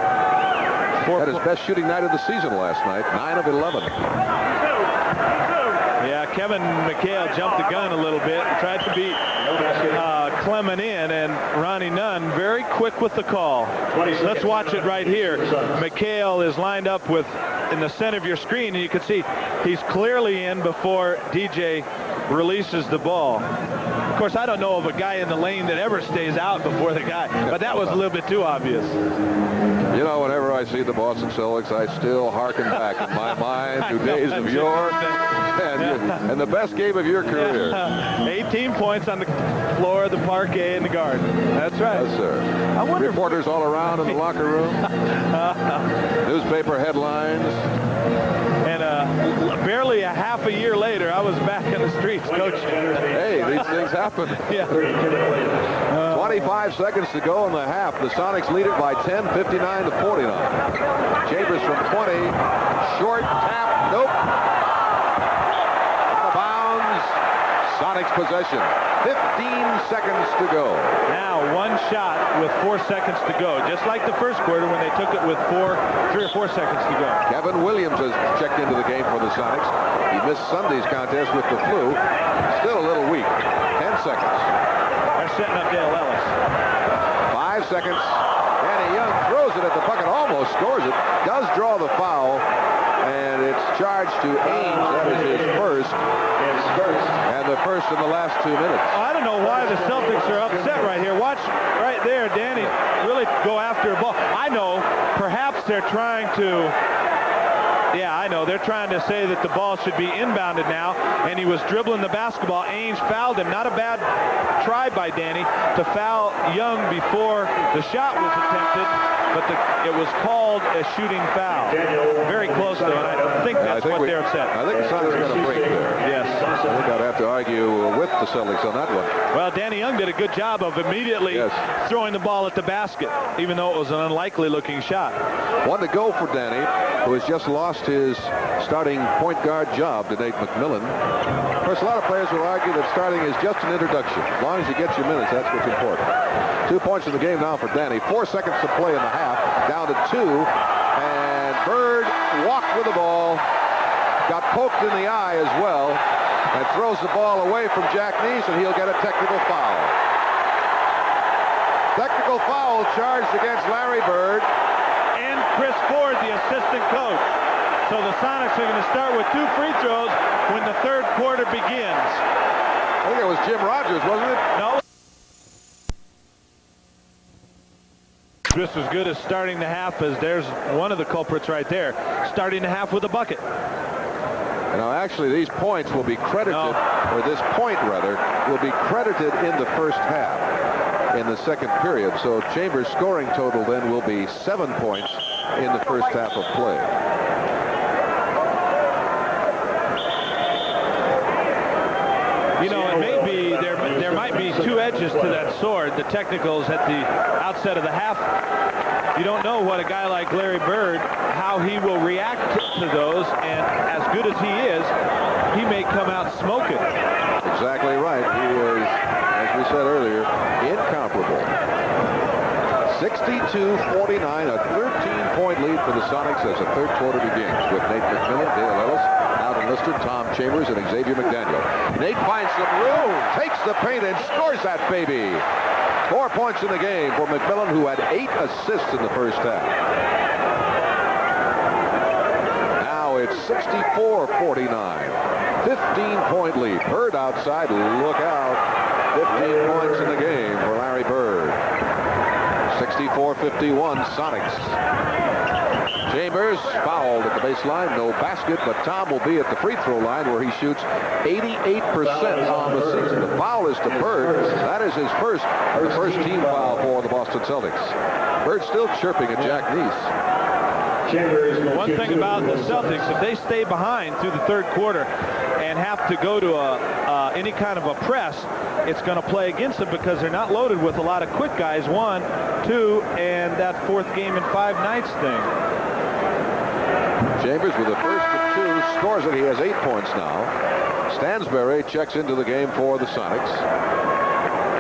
Had his best shooting night of the season last night, 9 of 11. Yeah, Kevin McHale jumped the gun a little bit and tried to beat Clement in, and Ronnie Nunn very quick with the call. Let's watch it right here. McHale is lined up with in the center of your screen, and you can see he's clearly in before DJ releases the ball. Of course, I don't know of a guy in the lane that ever stays out before the guy, but that was a little bit too obvious. You know, whenever I see the Boston Celtics, I still harken back in my mind to days of yore and the best game of your career. 18 points on the floor of the parquet in the garden. That's right. Yes, sir. I wonder Reporters all around in the locker room. Newspaper headlines. And barely a half a year later, I was back in the streets coaching. Hey, these things happen. Yeah. 25 seconds to go in the half. The Sonics lead it by 10, 59-49. Chambers from 20. Short tap. Nope. Out of bounds. Sonics possession. 15 seconds to go. Now 1 shot with 4 seconds to go. Just like the first quarter when they took it with 3 or 4 seconds to go. Kevin Williams has checked into the game for the Sonics. He missed Sunday's contest with the flu. Still a little weak. 10 seconds. They're setting up Dale Ellis. 5 seconds. Danny Young throws it at the bucket, almost scores it. Does draw the foul, and it's charged to Ames. That is his first. And the first in the last 2 minutes. I don't know why the Celtics are upset right here. Watch right there, Danny really go after a ball. I know, perhaps they're trying to, they're trying to say that the ball should be inbounded now, and he was dribbling the basketball. Ainge fouled him. Not a bad try by Danny to foul Young before the shot was attempted, but it was called a shooting foul. Very close, though, and I think that's what they're upset. I think the Sonics got a break there. Yes. I think I'd have to argue with the Celtics on that one. Well, Danny Young did a good job of immediately throwing the ball at the basket, even though it was an unlikely-looking shot. 1 to go for Danny, who has just lost his starting point guard job to Nate McMillan. Of course, a lot of players will argue that starting is just an introduction. As long as you get your minutes, that's what's important. 2 points in the game now for Danny. 4 seconds to play in the half. Down to 2. And Bird walked with the ball. Got poked in the eye as well. And throws the ball away from Jack Neese, and he'll get a technical foul. Technical foul charged against Larry Bird. And Chris Ford, the assistant coach. So the Sonics are going to start with 2 free throws when the third quarter begins. I think it was Jim Rogers, wasn't it? No. Just as good as starting the half as there's one of the culprits right there. Starting the half with a bucket. Now, actually, these points will be credited, or this point, rather, will be credited in the first half in the second period. So Chambers' scoring total then will be 7 points in the first half of play. You know, it may be, there might be 2 edges to that sword. The technicals at the outset of the half. You don't know what a guy like Larry Bird, how he will react to those, and as good as he is, he may come out smoking. Exactly right. He is, as we said earlier, incomparable. 62-49, a 13-point lead for the Sonics as the third quarter begins with Nate McMillan, Dale Ellis, out enlisted Tom Chambers, and Xavier McDaniel. Nate finds some room, takes the paint, and scores that baby. 4 points in the game for McMillan, who had 8 assists in the first half. Now it's 64-49. 15-point lead. Bird outside. Look out. 15 points in the game for Larry Bird. 64-51 Sonics. Chambers fouled at the baseline. No basket, but Tom will be at the free throw line where he shoots 88% on the season. The foul is to Bird. That is his first team foul for the Boston Celtics. Bird still chirping at Jack Neese. One thing about the Celtics, if they stay behind through the third quarter and have to go to any kind of a press, it's going to play against them because they're not loaded with a lot of quick guys. 1, 2, and that 4th game in 5 nights thing. Chambers with the first of 2 scores it. He has 8 points now. Stansbury checks into the game for the Sonics.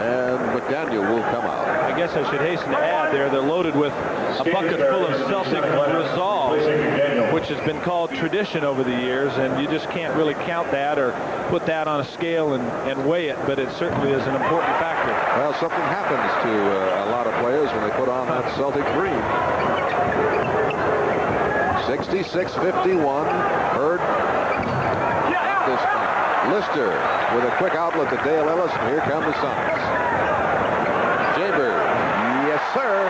And McDaniel will come out. I guess I should hasten to add they're loaded with a bucket full of Celtic resolve, which has been called tradition over the years, and you just can't really count that or put that on a scale and weigh it, but it certainly is an important factor. Well, something happens to a lot of players when they put on that Celtic green. 66-51. Bird this time. Lister with a quick outlet to Dale Ellis, and here come the Sonics. Chambers, yes sir.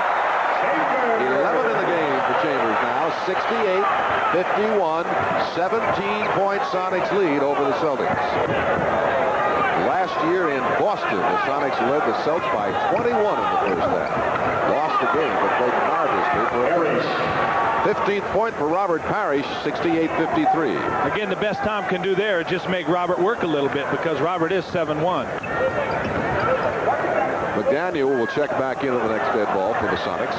11 in the game for Chambers now. 68-51. 17-point Sonics lead over the Celtics. Last year in Boston, the Sonics led the Celtics by 21 in the first half. Lost the game, but played marvelously for a first. 15th point for Robert Parrish, 68-53. Again, the best Tom can do there is just make Robert work a little bit because Robert is 7-1. McDaniel will check back in on the next dead ball for the Sonics.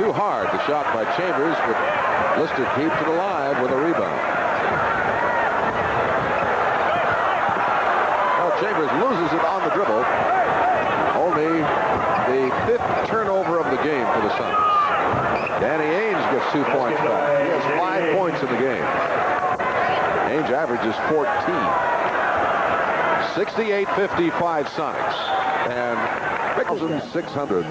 Too hard, the shot by Chambers, but Lister keeps it alive with a rebound. Well, Chambers loses it on the dribble. Only the 5th turnover of the game for the Sonics. Danny Ainge gets 2 points back. He has 5 points in the game. Ainge averages 14. 68-55 Sonics. And 1,600.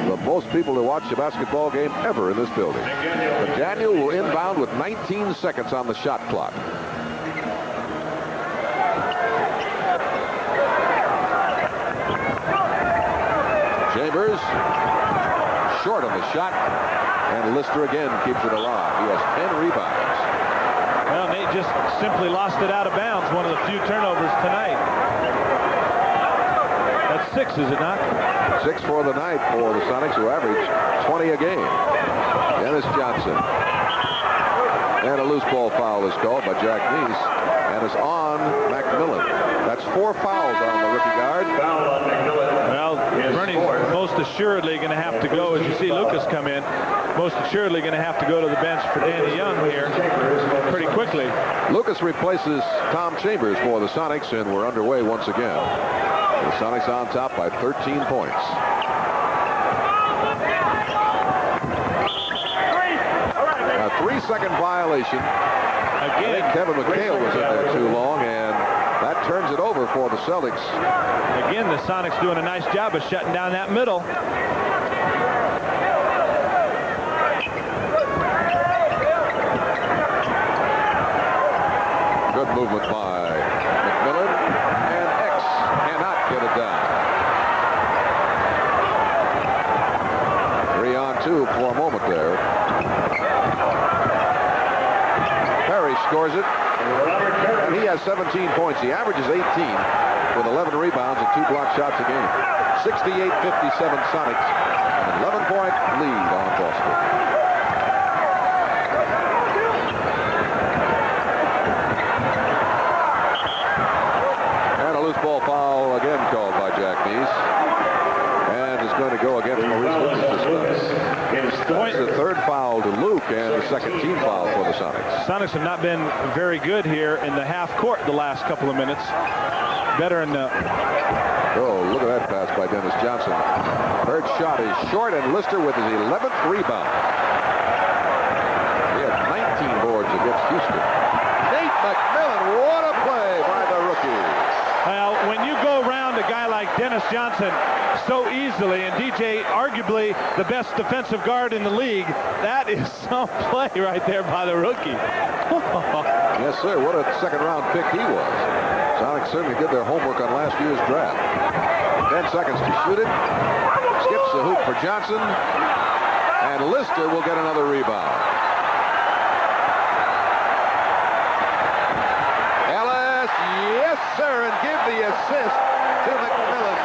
The most people to watch a basketball game ever in this building. But Daniel will inbound with 19 seconds on the shot clock. Chambers short on the shot. And Lister again keeps it alive. He has 10 rebounds. Well, Nate just simply lost it out of bounds. One of the few turnovers tonight. That's 6, is it not? 6 for the night for the Sonics, who average 20 a game. Dennis Johnson. And a loose ball foul is called by Jack Neese. And it's on McMillan. That's 4 fouls on the rookie guard. Well, Bernie's most assuredly going to have to go, as you see Lucas come in, most assuredly going to have to go to the bench for Danny Young here pretty quickly. Lucas replaces Tom Chambers for the Sonics, and we're underway once again. The Sonics on top by 13 points. A 3-second violation. Again, I think Kevin McHale was in there too long, and that turns it over for the Celtics. Again, the Sonics doing a nice job of shutting down that middle. Good movement by McMillan, and X cannot get it down. 3-on-2 for a moment there. Parrish scores it, and he has 17 points. He averages 18 with 11 rebounds and 2 block shots a game. 68-57 Sonics, an 11-point lead on Boston. Ball foul again called by Jack Neese, and is going to go against Maurice Lucas this time. It's the 3rd foul to Luke and the 2nd team foul for the Sonics. Sonics have not been very good here in the half court the last couple of minutes. Better in the... Oh, look at that pass by Dennis Johnson. Third shot is short, and Lister with his 11th rebound. He had 19 boards against Houston. Nate McMillan, what a play by the rookie. Well, when you go around a guy like Dennis Johnson so easily, and DJ arguably the best defensive guard in the league, that is some play right there by the rookie. Yes, sir. What a second-round pick he was. Sonics certainly did their homework on last year's draft. 10 seconds to shoot it. Skips the hoop for Johnson. And Lister will get another rebound. Ellis, yes, sir, and give the assist to McMillan.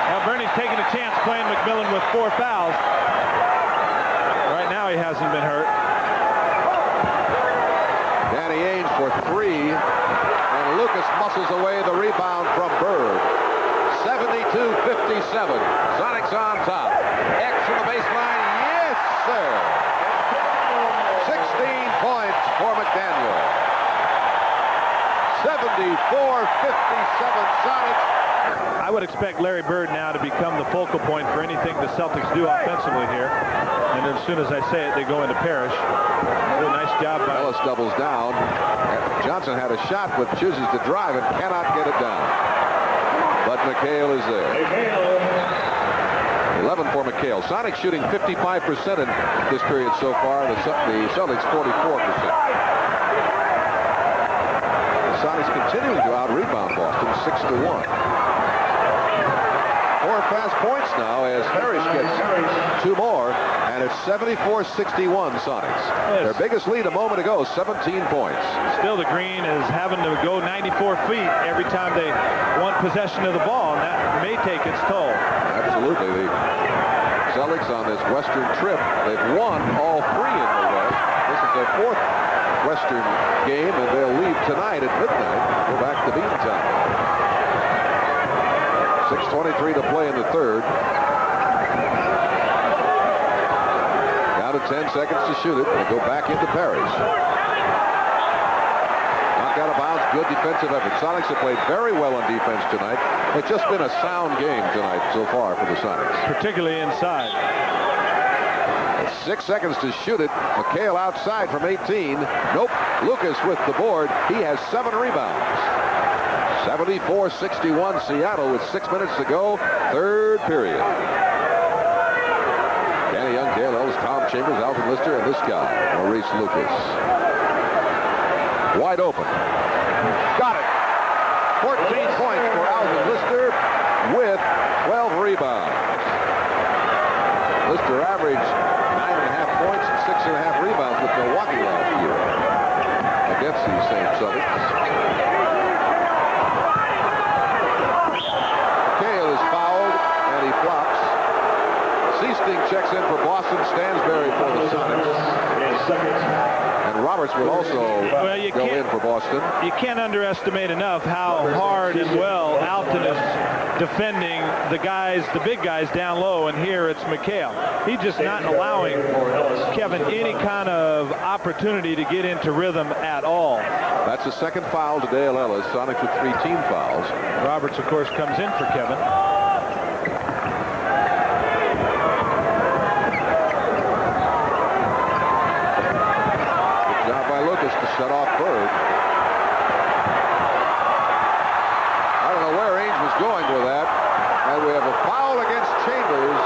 Now, Bernie's taking a chance playing McMillan with 4 fouls. Right now, he hasn't been hurt. Danny Ainge for 3. And Lucas muscles away the rebound from Bird. 72-57. Sonics on top. X from the baseline. Yes, sir. 16 points for McDaniel. 74-57 Sonics. I would expect Larry Bird now to become the focal point for anything the Celtics do offensively here. And as soon as I say it, they go into Parrish. Really nice job by Ellis doubles down. Johnson had a shot but chooses to drive and cannot get it down. But McHale is there. 11 for McHale. Sonics shooting 55% in this period so far. The Celtics 44%. The Sonics continuing to out-rebound Boston 6-1. 4 fast points now as Parrish gets 2 more, and it's 74-61 Sonics. Yes. Their biggest lead a moment ago, 17 points. Still, the Green is having to go 94 feet every time they want possession of the ball, and that may take its toll. Absolutely. The Celtics on this Western trip, they've won all 3 in the West. This is their 4th Western game, and they'll leave tonight at midnight, go back to Beantown. 6:23 to play in the third. Down to 10 seconds to shoot it. They go back into Parrish. Knocked out of bounds. Good defensive effort. Sonics have played very well on defense tonight. It's just been a sound game tonight so far for the Sonics. Particularly inside. 6 seconds to shoot it. McHale outside from 18. Nope. Lucas with the board. He has 7 rebounds. 74-61 Seattle with 6 minutes to go. Third period. Danny Young, Dale Ellis, Tom Chambers, Alvin Lister, and this guy, Maurice Lucas. Wide open. Got it. 14 points for Alvin Lister with 12 rebounds. Lister averaged 9.5 points and 6.5 rebounds with Milwaukee last year against these same Celtics. McHale is fouled and he flops. Seasting checks in for Boston. Stansberry for the Sonics. And Roberts will also go in for Boston. You can't underestimate enough how hard and well Alton is defending the big guys down low, and here it's McHale. He's just not allowing Kevin any kind of opportunity to get into rhythm at all. That's the second foul to Dale Ellis. Sonics with 3 team fouls. Roberts, of course, comes in for Kevin. Good job by Lucas to shut off Bird. I don't know where Ainge was going with that. And we have a foul against Chambers.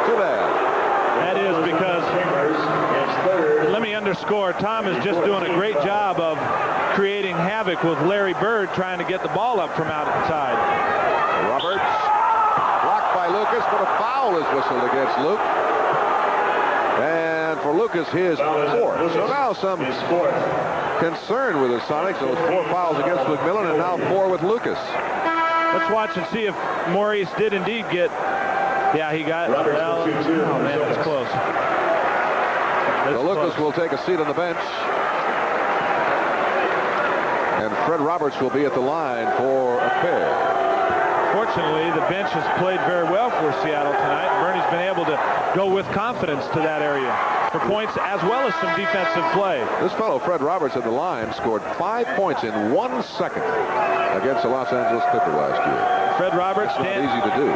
Too bad. That is because, let me underscore, Tom is just doing a great job of creating havoc with Larry Bird trying to get the ball up from outside. Roberts blocked by Lucas, but a foul is whistled against Luke. And for Lucas, his 4th. So now some concern with the Sonics. Those 4 fouls against McMillan and now 4 with Lucas. Let's watch and see if Maurice did indeed get. Yeah, he got. Oh man, that's close. So Lucas will take a seat on the bench. And Fred Roberts will be at the line for a pair. Fortunately, the bench has played very well for Seattle tonight. Bernie's been able to go with confidence to that area for points as well as some defensive play. This fellow, Fred Roberts, at the line, scored 5 points in 1 second against the Los Angeles Clippers last year. Fred Roberts, easy to do.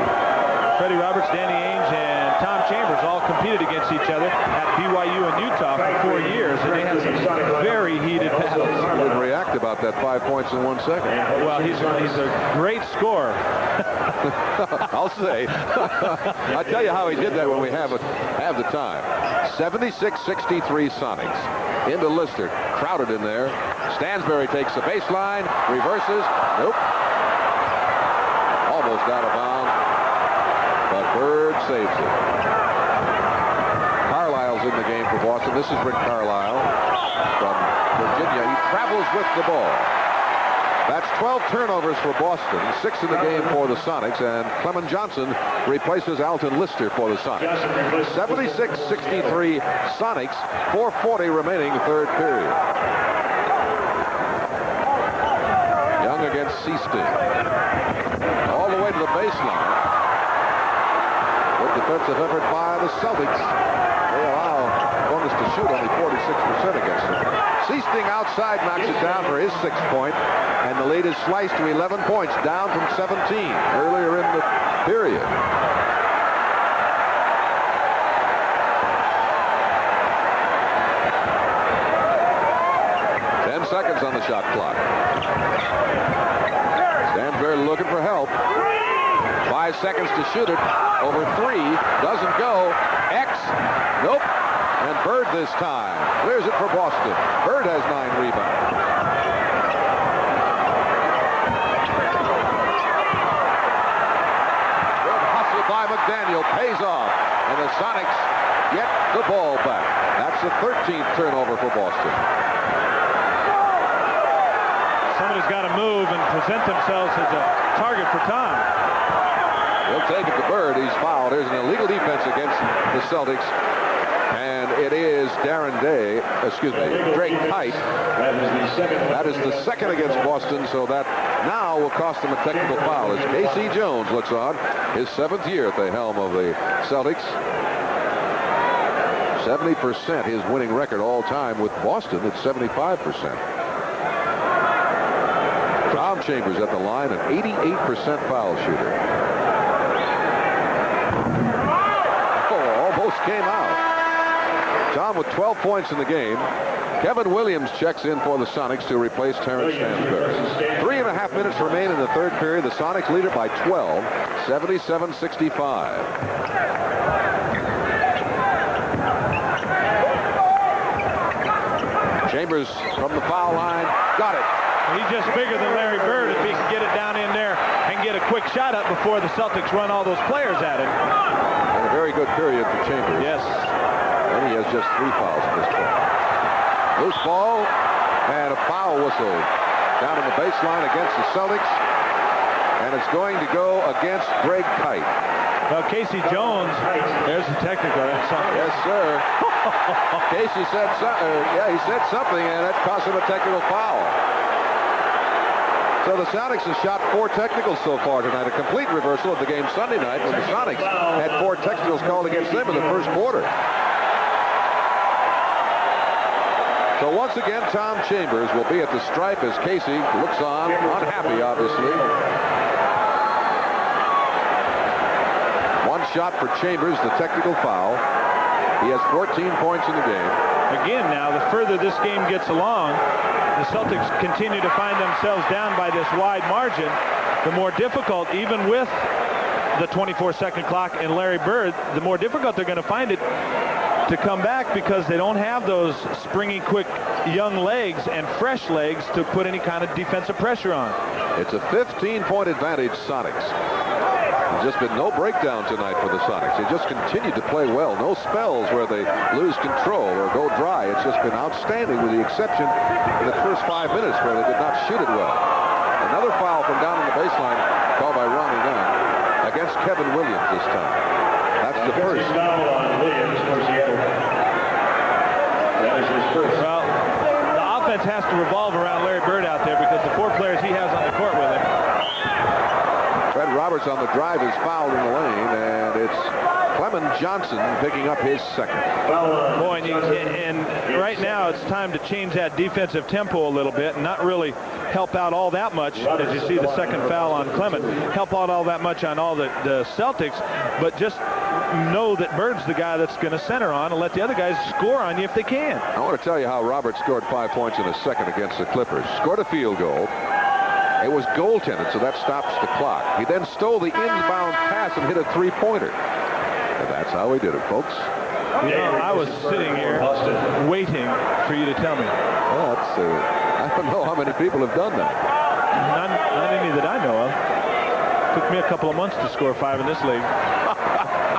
Freddie Roberts, Danny Ainge, and Tom Chambers all competed against each other at BYU and Utah for 4 years, and they had some very heated battles. He didn't react about that 5 points in 1 second. Well, he's a great scorer. I'll say. I'll tell you how he did that when we have the time. 76-63 Sonics. Into Lister. Crowded in there. Stansbury takes the baseline. Reverses. Nope. Almost out of bounds. But Bird saves it. Carlisle's in the game for Boston. This is Rick Carlisle from Virginia. He travels with the ball. That's 12 turnovers for Boston, 6 in the game for the Sonics, and Clement Johnson replaces Alton Lister for the Sonics. 76-63 Sonics, 4:40 remaining third period. Young against Seasting. All the way to the baseline. Good defensive effort by the Celtics. They allow opponents to shoot only 46% against them. Seasting outside knocks it down for his 6th point. And the lead is sliced to 11 points, down from 17 earlier in the period. Seconds on the shot clock. Stansbury looking for help. 5 seconds to shoot it. Over 3. Doesn't go. X. Nope. And Bird this time clears it for Boston. Bird has 9 rebounds. Good hustle by McDaniel pays off. And the Sonics get the ball back. That's the 13th turnover for Boston. Somebody's got to move and present themselves as a target for Tom. He'll take it to Bird. He's fouled. There's an illegal defense against the Celtics. And it is Drake Kite. That is the second against Boston, so that now will cost them a technical foul as K.C. Jones looks on, his 7th year at the helm of the Celtics. 70% his winning record all time. With Boston, it's 75%. Tom Chambers at the line, an 88% foul shooter. Oh, almost came out. Tom with 12 points in the game. Kevin Williams checks in for the Sonics to replace Terrence Stansbury. 3.5 minutes remain in the third period. The Sonics lead it by 12, 77-65. Chambers from the foul line. Got it. He's just bigger than Larry Bird if he can get it down in there and get a quick shot up before the Celtics run all those players at him. And a very good period for Chambers. Yes. And he has just 3 fouls at this point. Loose ball and a foul whistle down on the baseline against the Celtics. And it's going to go against Greg Kite. Well, K.C. Jones, there's the technical. Yes, sir. Casey said something. Yeah, he said something, and that cost him a technical foul. So the Sonics have shot 4 technicals so far tonight, a complete reversal of the game Sunday night when the Sonics had 4 technicals called against them in the first quarter. So once again, Tom Chambers will be at the stripe as Casey looks on, unhappy, obviously. 1 shot for Chambers, the technical foul. He has 14 points in the game. Again, now, the further this game gets along, the Celtics continue to find themselves down by this wide margin. The more difficult, even with the 24-second clock and Larry Bird, the more difficult they're going to find it to come back because they don't have those springy, quick, young legs and fresh legs to put any kind of defensive pressure on. It's a 15-point advantage, Sonics. There's just been no breakdown tonight for the Sonics. They just continued to play well. No spells where they lose control or go dry. It's just been outstanding with the exception in the first 5 minutes where they did not shoot it well. Another foul from down on the baseline called by Ronnie Dunn against Kevin Williams this time. That's the first. Well, the offense has to revolve around Larry Bird out there because the 4 players he has on the court with him. Fred Roberts on the drive is fouled in the lane, and it's Clement Johnson picking up his 2nd. Boy, and right now it's time to change that defensive tempo a little bit and not really help out all that much, as you see the second foul on Clement, help out all that much on all the Celtics, but just know that Bird's the guy that's going to center on and let the other guys score on you if they can. I want to tell you how Robert scored 5 points in a second against the Clippers. Scored a field goal. It was goaltended, so that stops the clock. He then stole the inbound pass and hit a 3-pointer. And that's how he did it, folks. You know, I was sitting here waiting for you to tell me. Well, I don't know how many people have done that. Not any that I know of. Took me a couple of months to score 5 in this league.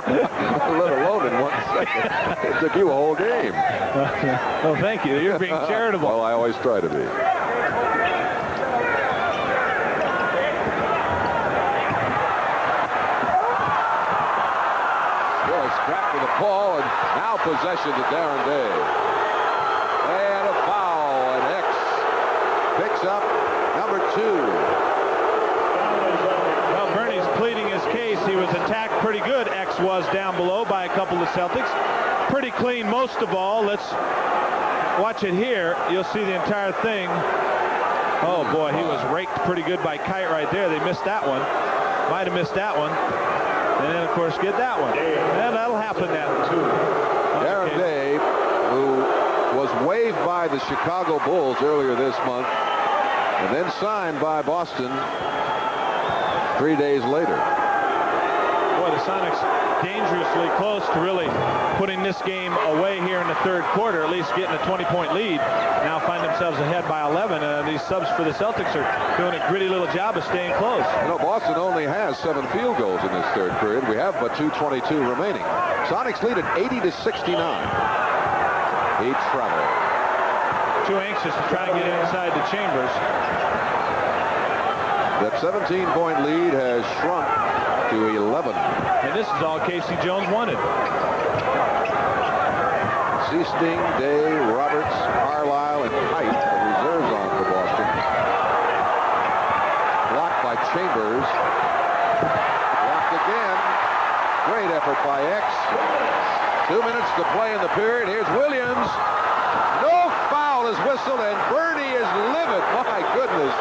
Let alone in 1 second. It took you a whole game. Oh, thank you. You're being charitable. Well, I always try to be. Strapped with the ball, and now possession to Darren Day. And a foul, and X picks up number 2. Well, Bernie's pleading his case. He was attacked pretty good, X was, down below by a couple of Celtics. Pretty clean most of all. Let's watch it here. You'll see the entire thing. Oh, boy, he was raked pretty good by Kite right there. They missed that one. Might have missed that one. And then, of course, get that one. And that'll happen now, too. Darren Day, who was waived by the Chicago Bulls earlier this month, and then signed by Boston 3 days later. Boy, the Sonics dangerously close to really putting this game away here in the third quarter, at least getting a 20-point lead. Now find themselves ahead by 11. These subs for the Celtics are doing a gritty little job of staying close. You know, Boston only has 7 field goals in this third period. We have but 2:22 remaining. Sonics lead at 80-69. He traveled. Too anxious to try and get inside the chambers. That 17-point lead has shrunk to 11. And this is all Casey Jones wanted. Seasting, Day, Roberts, Carlisle, and Kite, the reserves on for Boston. Blocked by Chambers. Blocked again. Great effort by X. 2 minutes to play in the period. Here's Williams. No foul is whistled, and Bernie is livid. My goodness.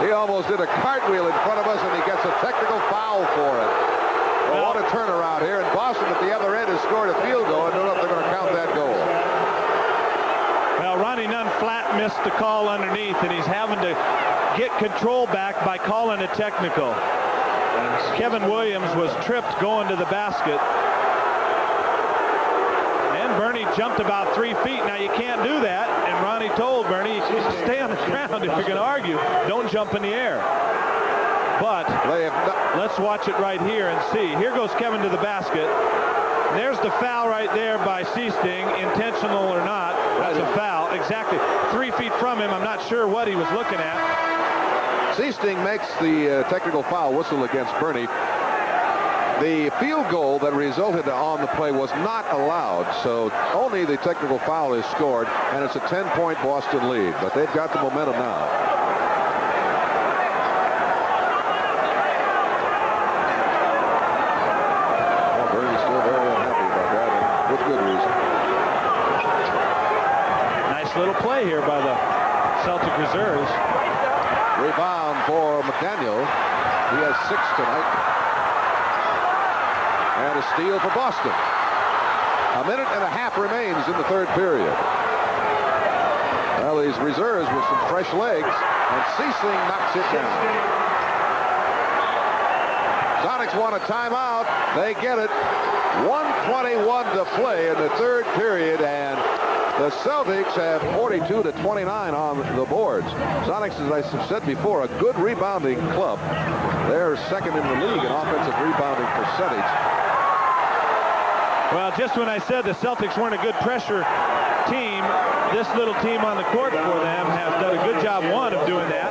He almost did a cartwheel in front of us, and he gets a technical foul for it. Well, what a turnaround here. And Boston at the other end has scored a field goal. I don't know if they're going to count that goal. Well, Ronnie Nunn flat missed the call underneath, and he's having to get control back by calling a technical. Kevin Williams was tripped going to the basket. And Bernie jumped about 3 feet. Now, you can't do that. And Ronnie told Bernie, stay on the ground if you're going to argue. Don't jump in the air. But let's watch it right here and see. Here goes Kevin to the basket. There's the foul right there by Seasting, intentional or not. That's a foul. Exactly 3 feet from him. I'm not sure what he was looking at. Seasting makes the technical foul whistle against Bernie. The field goal that resulted on the play was not allowed, so only the technical foul is scored, and it's a 10-point Boston lead. But they've got the momentum now. Little play here by the Celtic reserves. Rebound for McDaniel. He has 6 tonight. And a steal for Boston. A minute and a half remains in the third period. Well, these reserves with some fresh legs, and Seasling knocks it down. Sonics want a timeout. They get it. 1:21 to play in the third period, and the Celtics have 42-29 on the boards. Sonics, as I said before, a good rebounding club. They're second in the league in offensive rebounding percentage. Well, just when I said the Celtics weren't a good pressure team, this little team on the court for them has done a good job, one, of doing that,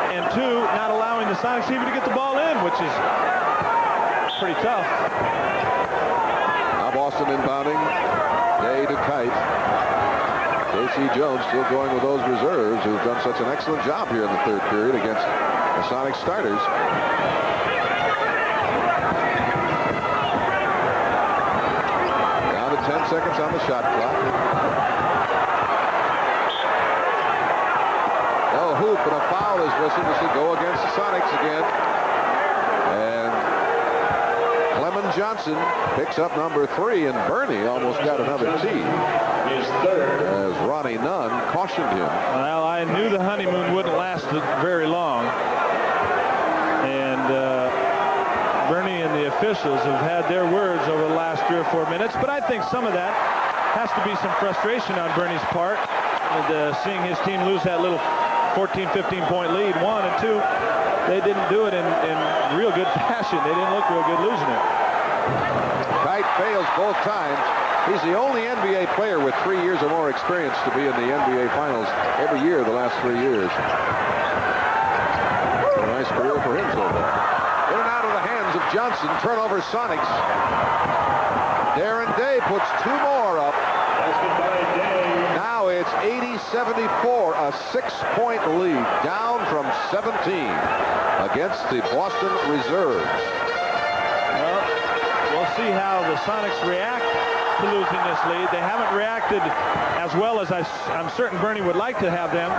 and two, not allowing the Sonics even to get the ball in, which is pretty tough. Now Boston inbounding. Day to Kite. Casey Jones still going with those reserves who've done such an excellent job here in the third period against the Sonic starters. Down to 10 seconds on the shot clock. and a foul is whistled. This will go against the Sonics again. And Clement Johnson picks up number 3, and Bernie almost got another tee as Ronnie Nunn cautioned him. Well, I knew the honeymoon wouldn't last very long. And Bernie and the officials have had their words over the last 3 or 4 minutes, but I think some of that has to be some frustration on Bernie's part, and seeing his team lose that little 14, 15-point lead, 1, and 2, they didn't do it in real good fashion. They didn't look real good losing it. Kite fails both times. He's the only NBA player with 3 years or more experience to be in the NBA Finals every year the last 3 years. A nice career for him so far. In and out of the hands of Johnson. Turnover Sonics. Darren Day puts 2 more up. Now it's 80-74, a 6-point lead, down from 17 against the Boston Reserves. Well, we'll see how the Sonics react to losing this lead. They haven't reacted as well as I'm certain Bernie would like to have them.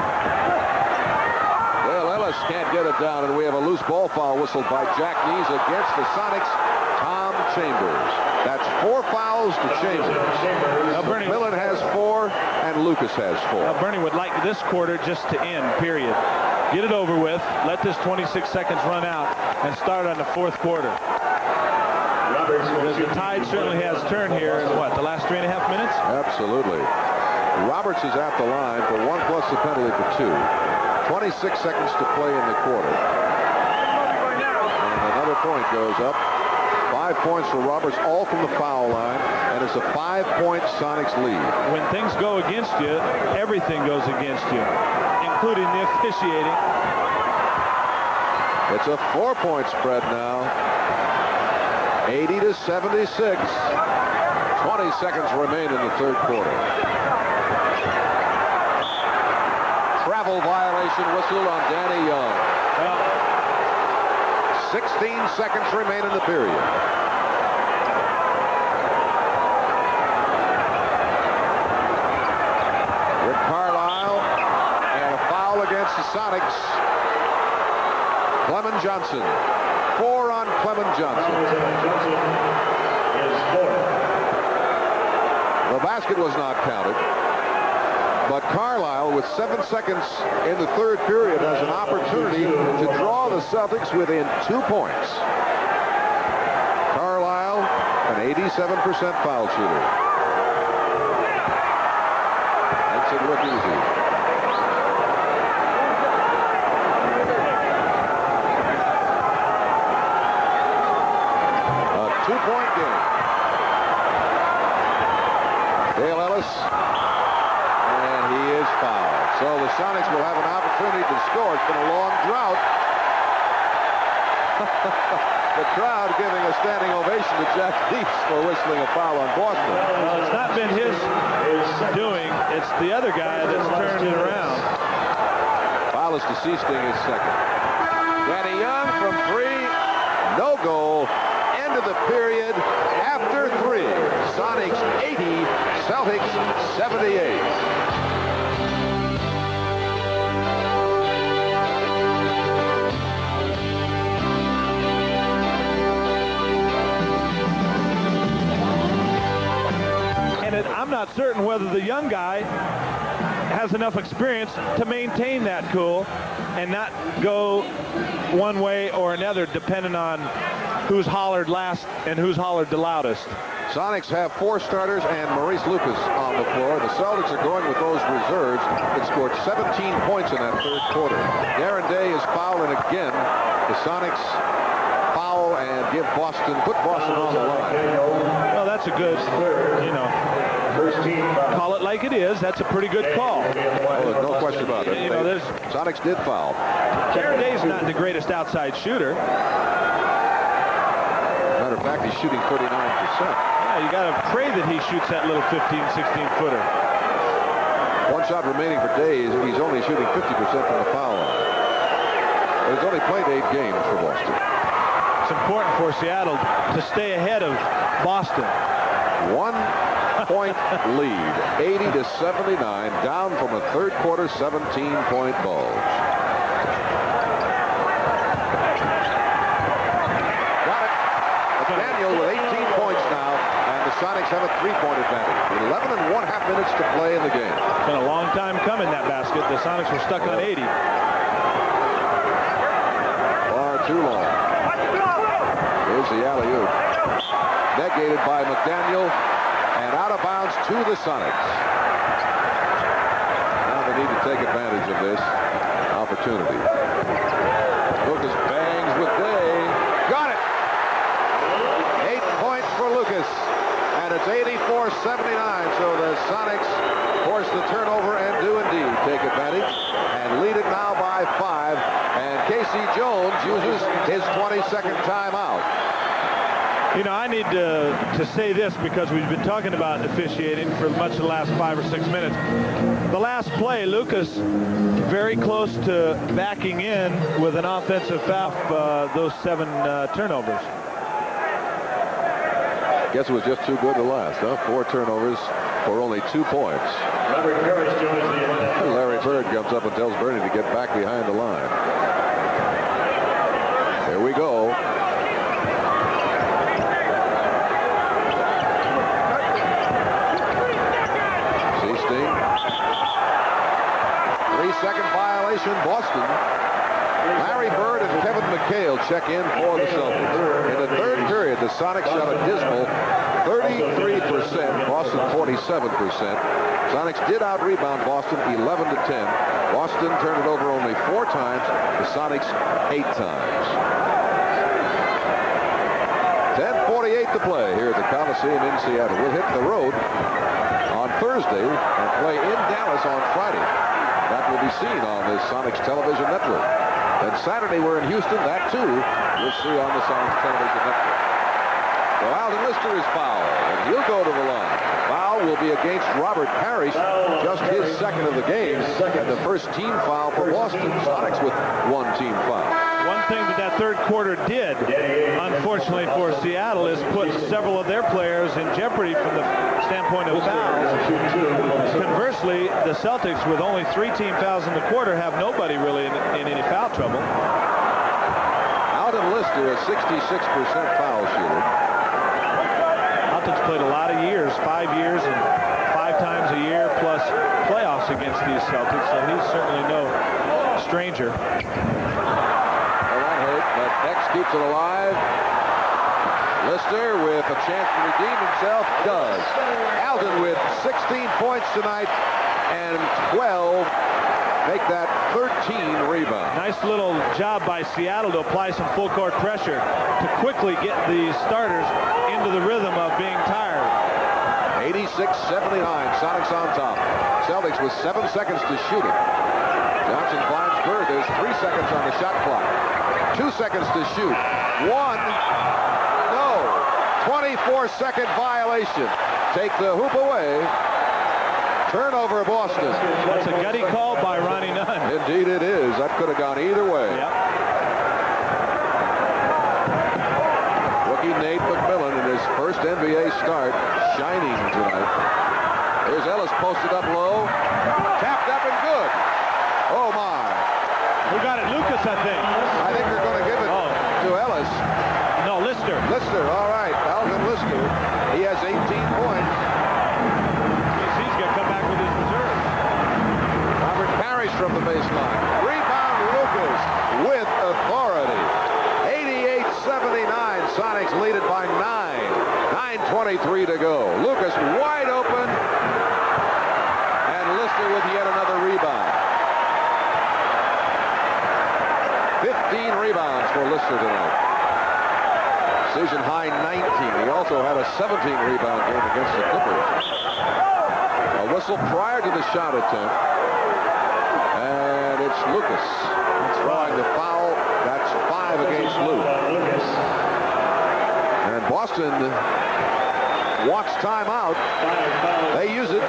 Well, Ellis can't get it down, and we have a loose ball foul whistled by Jack Nees against the Sonics. Tom Chambers. That's 4 fouls to Chambers. Millen has 4, and Lucas has 4. Well, Bernie would like this quarter just to end, period. Get it over with, let this 26 seconds run out, and start on the 4th quarter. Because the tide certainly has turned here in, what, the last 3.5 minutes? Absolutely. Roberts is at the line for 1 plus the penalty for 2. 26 seconds to play in the quarter. And another point goes up. 5 points for Roberts, all from the foul line, and it's a 5-point Sonics lead. When things go against you, everything goes against you, including the officiating. It's a 4-point spread now. 80-76. 20 seconds remain in the 3rd quarter. Travel violation whistle on Danny Young. 16 seconds remain in the period. Rick Carlisle, and a foul against the Sonics. Clement Johnson. 4 on Clement Johnson. The basket was not counted. But Carlisle, with 7 seconds in the 3rd period, has an opportunity to draw the Celtics within 2 points. Carlisle, an 87% foul shooter. Makes it look easy. A 2-point game. Dale Ellis. He is fouled. So the Sonics will have an opportunity to score. It's been a long drought. The crowd giving a standing ovation to Jack Nees for whistling a foul on Boston. Well, it's not been his doing. It's the other guy that's turned it around. Foul is to Seasting, his second. Danny Young from 3. No goal. End of the period after 3. Sonics 80, Celtics 78. I'm not certain whether the young guy has enough experience to maintain that cool and not go one way or another depending on who's hollered last and who's hollered the loudest. Sonics have 4 starters and Maurice Lucas on the floor. The Celtics are going with those reserves that scored 17 points in that 3rd quarter. Darren Day is fouling again. The Sonics foul and put Boston on the line. Well, that's a good, call it like it is. That's a pretty good call. Oh, there's no question about it. Sonics did foul. Darren Day's not the greatest outside shooter. Matter of fact, he's shooting 39%. Yeah, you got to pray that he shoots that little 15, 16-footer. 1 shot remaining for Day. He's only shooting 50% from the foul line. But he's only played 8 games for Boston. It's important for Seattle to stay ahead of Boston. 1-point lead, 80-79, down from a 3rd quarter 17-point bulge. 3-point advantage. 11 and 1/2 minutes to play in the game. It's been a long time coming, that basket. The Sonics were stuck on 80. Far too long. Here's the alley-oop. Negated by McDaniel. And out of bounds to the Sonics. Now they need to take advantage of this opportunity. Lucas bangs with Day. Got it! 8 points for Lucas. And it's 84-79. So the Sonics force the turnover and do indeed take advantage. And lead it now by 5. And Casey Jones uses his 22nd timeout. You know, I need to say this because we've been talking about officiating for much of the last 5 or 6 minutes. The last play, Lucas very close to backing in with an offensive foul, those 7 turnovers. Guess it was just too good to last, huh? 4 turnovers for only 2 points. Larry Bird comes up and tells Bernie to get back behind the line. Here we go. Seasting. 3-second violation, Boston. Larry Bird and Kevin McHale check in for the Celtics. In the 3rd period, the Sonics shot a dismal 33%, Boston 47%. Sonics did out-rebound Boston 11-10. Boston turned it over only 4 times, the Sonics 8 times. 10:48 to play here at the Coliseum in Seattle. We'll hit the road on Thursday and play in Dallas on Friday. That will be seen on the Sonics television network. And Saturday we're in Houston. That too you'll see on the Sonics television network. So Alden Lister is fouled, and he'll go to the line. Foul will be against Robert Parrish, just his 2nd of the game, and the first team foul for Boston. Sonics with 1 team foul. One thing that 3rd quarter did, unfortunately for Seattle, is put several of their players in jeopardy from the standpoint of fouls. Conversely, the Celtics, with only 3 team fouls in the quarter, have nobody really in any foul trouble. Alden Lister, a 66% foul shooter. Celtics played a lot of years, 5 years and 5 times a year, plus playoffs against these Celtics, so he's certainly no stranger. But X keeps it alive. Lister with a chance to redeem himself does. Alden with 16 points tonight and 12 make that 13 rebounds. Nice little job by Seattle to apply some full court pressure to quickly get the starters into the rhythm of being tired. 86-79, Sonics on top. Celtics with 7 seconds to shoot it. Johnson finds Bird. There's 3 seconds on the shot clock. 2 seconds to shoot. 1. No. 24-second violation. Take the hoop away. Turnover, Boston. That's a gutty call by Ronnie Nunn. Indeed it is. That could have gone either way. Yep. Rookie Nate McMillan in his first NBA start, shining tonight. Here's Ellis posted up low. Tapped up and good. Oh, my. Who got it? Lucas, I think. I think they're going to give it to Ellis. No, Lister. Lister, all right. Alden Lister. He has 18 points. He's going to come back with his reserve. Robert Parrish from the baseline. Rebound Lucas with authority. 88-79. Sonics lead it by 9. 9:23 to go. Lucas wide open. And Lister with yet another rebound. 15 rebounds for Lister tonight. Season high 19. He also had a 17-rebound game against the Clippers. A whistle prior to the shot attempt. And it's Lucas trying to foul. That's 5 against Luke. And Boston wants timeout. They use it.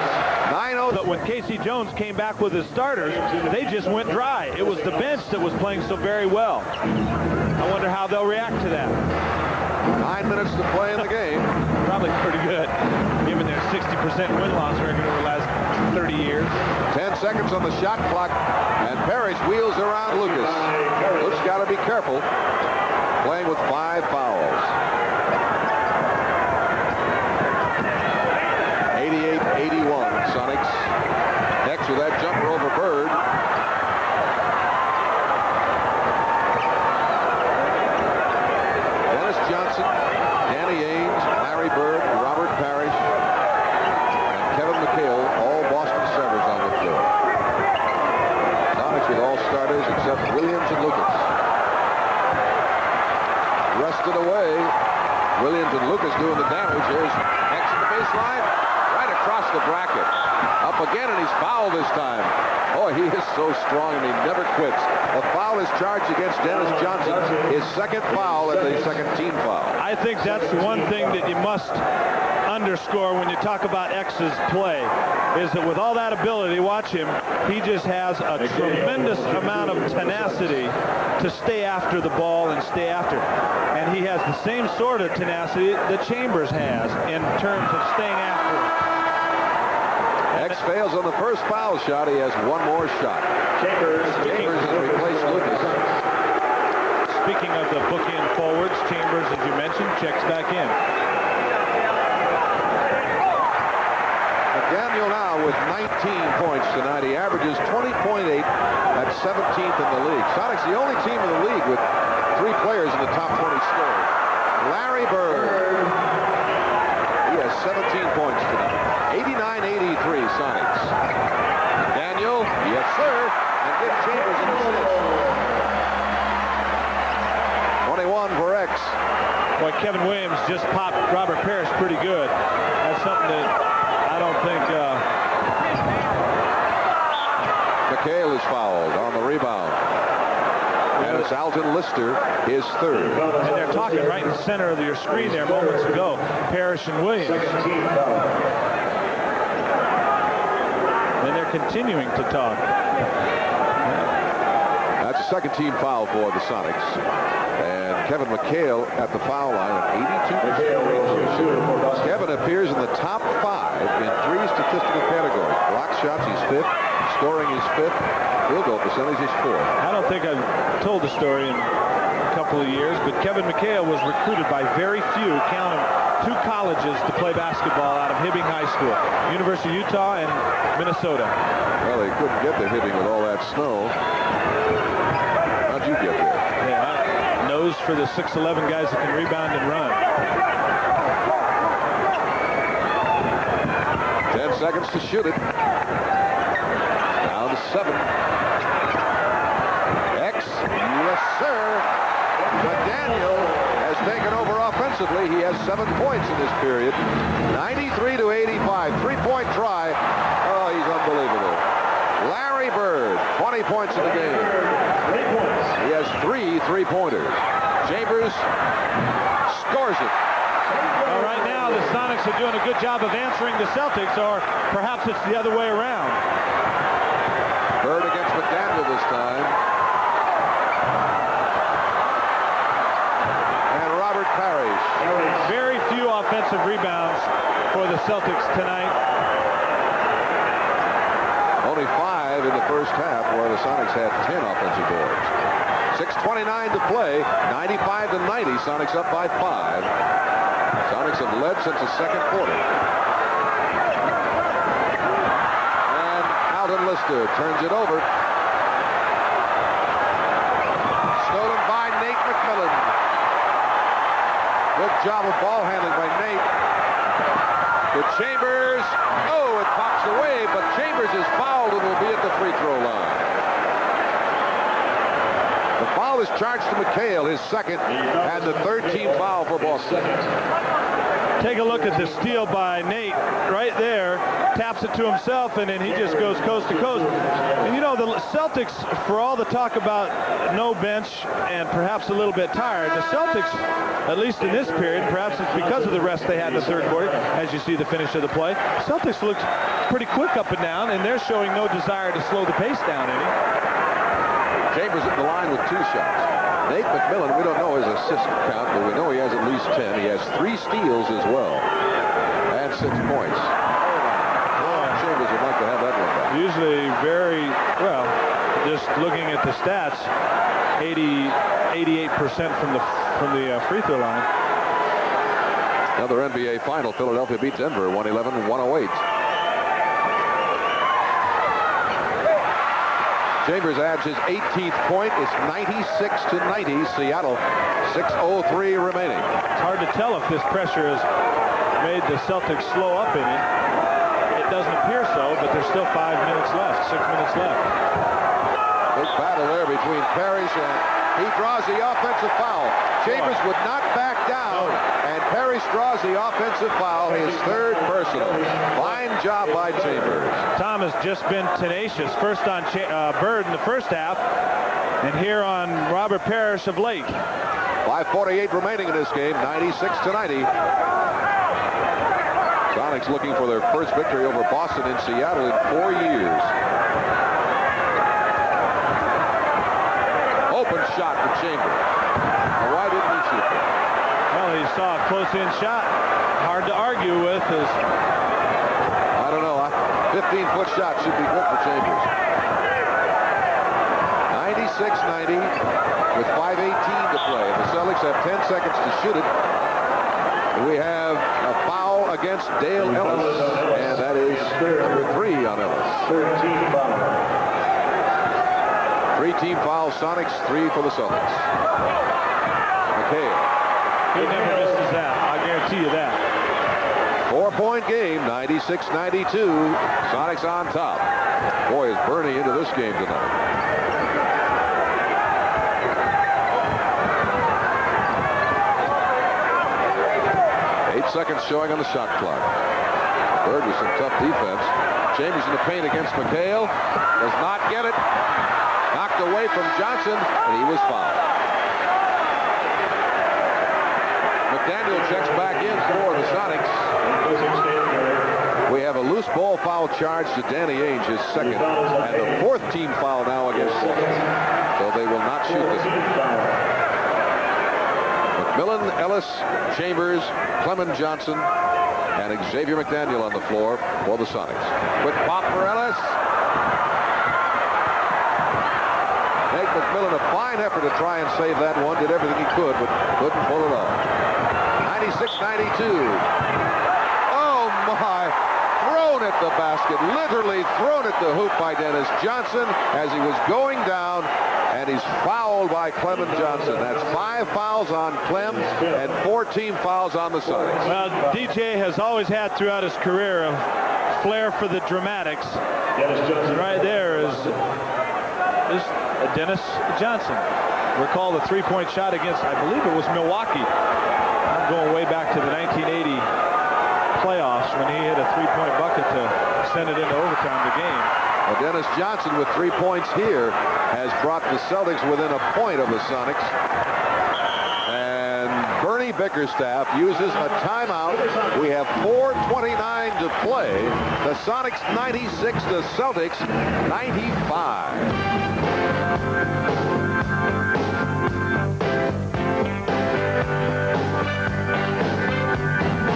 9-0. But when Casey Jones came back with his starters, they just went dry. It was the bench that was playing so very well. I wonder how they'll react to that. 9 minutes to play in the game. Probably pretty good, given their 60% win-loss record over the last 30 years. 10 seconds on the shot clock, and Parrish wheels around Lucas. Luke's got to be careful, playing with 5 fouls. Busted away. Williams and Lucas doing the damage. Here's X at the baseline. Right across the bracket. Up again, and he's fouled this time. Boy, he is so strong, and he never quits. A foul is charged against Dennis Johnson. His second foul and the second team foul. I think that's the one thing that you must underscore when you talk about X's play, is that with all that ability, watch him, he just has a tremendous amount of tenacity to stay after the ball and stay after. And he has the same sort of tenacity that Chambers has in terms of staying after it. X fails on the first foul shot. He has one more shot. Chambers has replaced Lucas. Speaking of the bookend forwards, Chambers, as you mentioned, checks back in. Daniel now with 19 points tonight. He averages 20.8 at 17th in the league. Sonics the only team in the league with 3 players in the top 20 scorers. Larry Bird. He has 17 points tonight. 89-83 Sonics. Daniel, yes sir, and give Chambers an assist. 21 for X. Boy, Kevin Williams just popped Robert Parrish pretty good. That's something that I don't think... McHale is fouled on the rebound. And it's Alton Lister, his third. And they're talking right in the center of your screen there moments ago. Parrish and Williams. And they're continuing to talk. That's a second team foul for the Sonics. And Kevin McHale at the foul line at 82%. Kevin appears in the top 5 in 3 statistical categories. Block shots, he's 5th. Scoring is 5th. Field goal percentage is 4th. I don't think I've told the story in a couple of years, but Kevin McHale was recruited by very few, count them, 2 colleges to play basketball out of Hibbing High School, University of Utah and Minnesota. Well, they couldn't get to Hibbing with all that snow. How'd you get there? Yeah, nose for the 6'11 guys that can rebound and run. 10 seconds to shoot it. Down to 7. X, yes sir. McDaniel has taken over offensively. He has 7 points in this period. 93-85. 3-point try. Oh, he's unbelievable. Larry Bird, 20 points in the game. He has 3 3-pointers. Chambers scores it. Well, right now, the Sonics are doing a good job of answering the Celtics, or perhaps it's the other way around. Bird against McDaniel this time. And Robert Parrish. Very few offensive rebounds for the Celtics tonight. Only 5 in the first half, where the Sonics had 10 offensive boards. 6:29 to play. 95-90. Sonics up by 5. Sonics have led since the second quarter. And Alton Lister turns it over. Stolen by Nate McMillan. Good job of ball handling by Nate. To Chambers. Oh, it pops away, but Chambers is fouled and will be at the free throw line. The foul is charged to McHale, his second, and the 3rd team foul for Boston. Take a look at the steal by Nate right there. Taps it to himself, and then he just goes coast to coast. And you know, the Celtics, for all the talk about no bench and perhaps a little bit tired, the Celtics, at least in this period, perhaps it's because of the rest they had in the third quarter, as you see the finish of the play, Celtics looked pretty quick up and down, and they're showing no desire to slow the pace down any. Chambers at the line with 2 shots. Nate McMillan, we don't know his assist count, but we know he has at least 10. He has 3 steals as well. And 6 points. Chambers would like to have that one back. Usually very, well, just looking at the stats, 88% from the free throw line. Another NBA final. Philadelphia beats Denver 111-108. Chambers adds his 18th point. It's 96-90. Seattle, 6:03 remaining. It's hard to tell if this pressure has made the Celtics slow up in it. It doesn't appear so, but there's still 5 minutes left, 6 minutes left. Big battle there between Parrish and He draws the offensive foul. Chambers would not back down, and Parrish draws the offensive foul, his third personal. Fine job by Chambers. Tom has just been tenacious. First on Bird in the first half, and here on Robert Parrish of late. 5:48 remaining in this game, 96-90. Sonics looking for their first victory over Boston in Seattle in 4 years. Open shot for Chambers. Now, why didn't he shoot that? Well, he saw a close-in shot. Hard to argue with. I don't know. 15-foot shot should be good for Chambers. 96-90 with 5:18 to play. The Celtics have 10 seconds to shoot it. We have a foul against Dale Ellis, and that is number 3 on Ellis. 3-team fouls, Sonics, 3 for the Celtics. McHale. He never misses that. I guarantee you that. 4-point game, 96-92. Sonics on top. Boy, is Bernie into this game tonight. 8 seconds showing on the shot clock. Bird with some tough defense. Chambers in the paint against McHale. Does not get it. Knocked away from Johnson, and he was fouled. McDaniel checks back in for the Sonics. We have a loose ball foul charge to Danny Ainge, his second, and the 4th team foul now against Celtics. So they will not shoot this one. McMillan, Ellis, Chambers, Clement Johnson, and Xavier McDaniel on the floor for the Sonics. Quick pop for Ellis. Nate McMillan, a fine effort to try and save that one. Did everything he could, but couldn't pull it off. 96-92. Oh, my. Thrown at the basket. Literally thrown at the hoop by Dennis Johnson as he was going down. And he's fouled by Clement Johnson. That's 5 fouls on Clem and 4 team fouls on the Sonics. Well, DJ has always had throughout his career a flair for the dramatics. And right there is Dennis Johnson. Recall the 3-point shot against, I believe it was Milwaukee. I'm going way back to the 1980 playoffs when he hit a 3-point bucket to send it into overtime the game. Well, Dennis Johnson with 3 points here has brought the Celtics within a point of the Sonics. And Bernie Bickerstaff uses a timeout. We have 4:29 to play. The Sonics 96, the Celtics 95.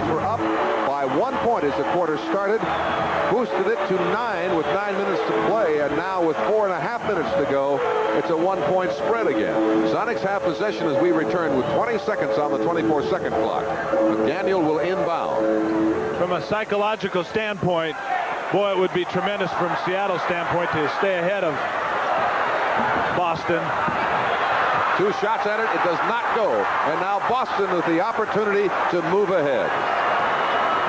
We're up by 1 point as the quarter started. Boosted it to 9 with 9 minutes to play, and now with 4.5 minutes to go, it's a 1-point spread again. Sonics have possession as we return with 20 seconds on the 24-second clock. McDaniel will inbound. From a psychological standpoint, boy, it would be tremendous from Seattle's standpoint to stay ahead of Boston. 2 shots at it. It does not go. And now Boston with the opportunity to move ahead.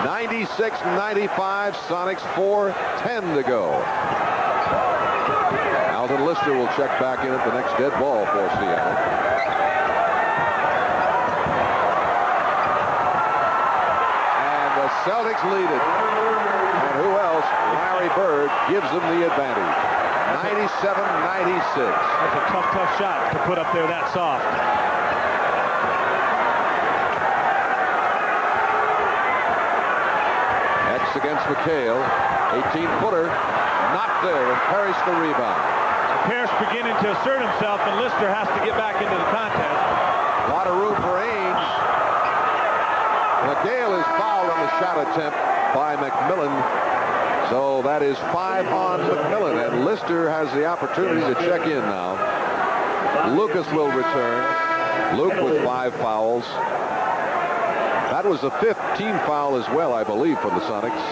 96-95, Sonics 4:10 to go. Alton Lister will check back in at the next dead ball for Seattle. And the Celtics lead it. And who else? Larry Bird gives them the advantage. 97-96. That's a tough shot to put up there that soft. Against McHale, 18-footer, not there, and Parrish the rebound. Parrish beginning to assert himself, and Lister has to get back into the contest. A lot of room for Ainge. McHale is fouled on the shot attempt by McMillan, so that is 5 on McMillan, and Lister has the opportunity to check in now. Lucas will return. Luke with 5 fouls. That was the 5th team foul as well, I believe, for the Sonics.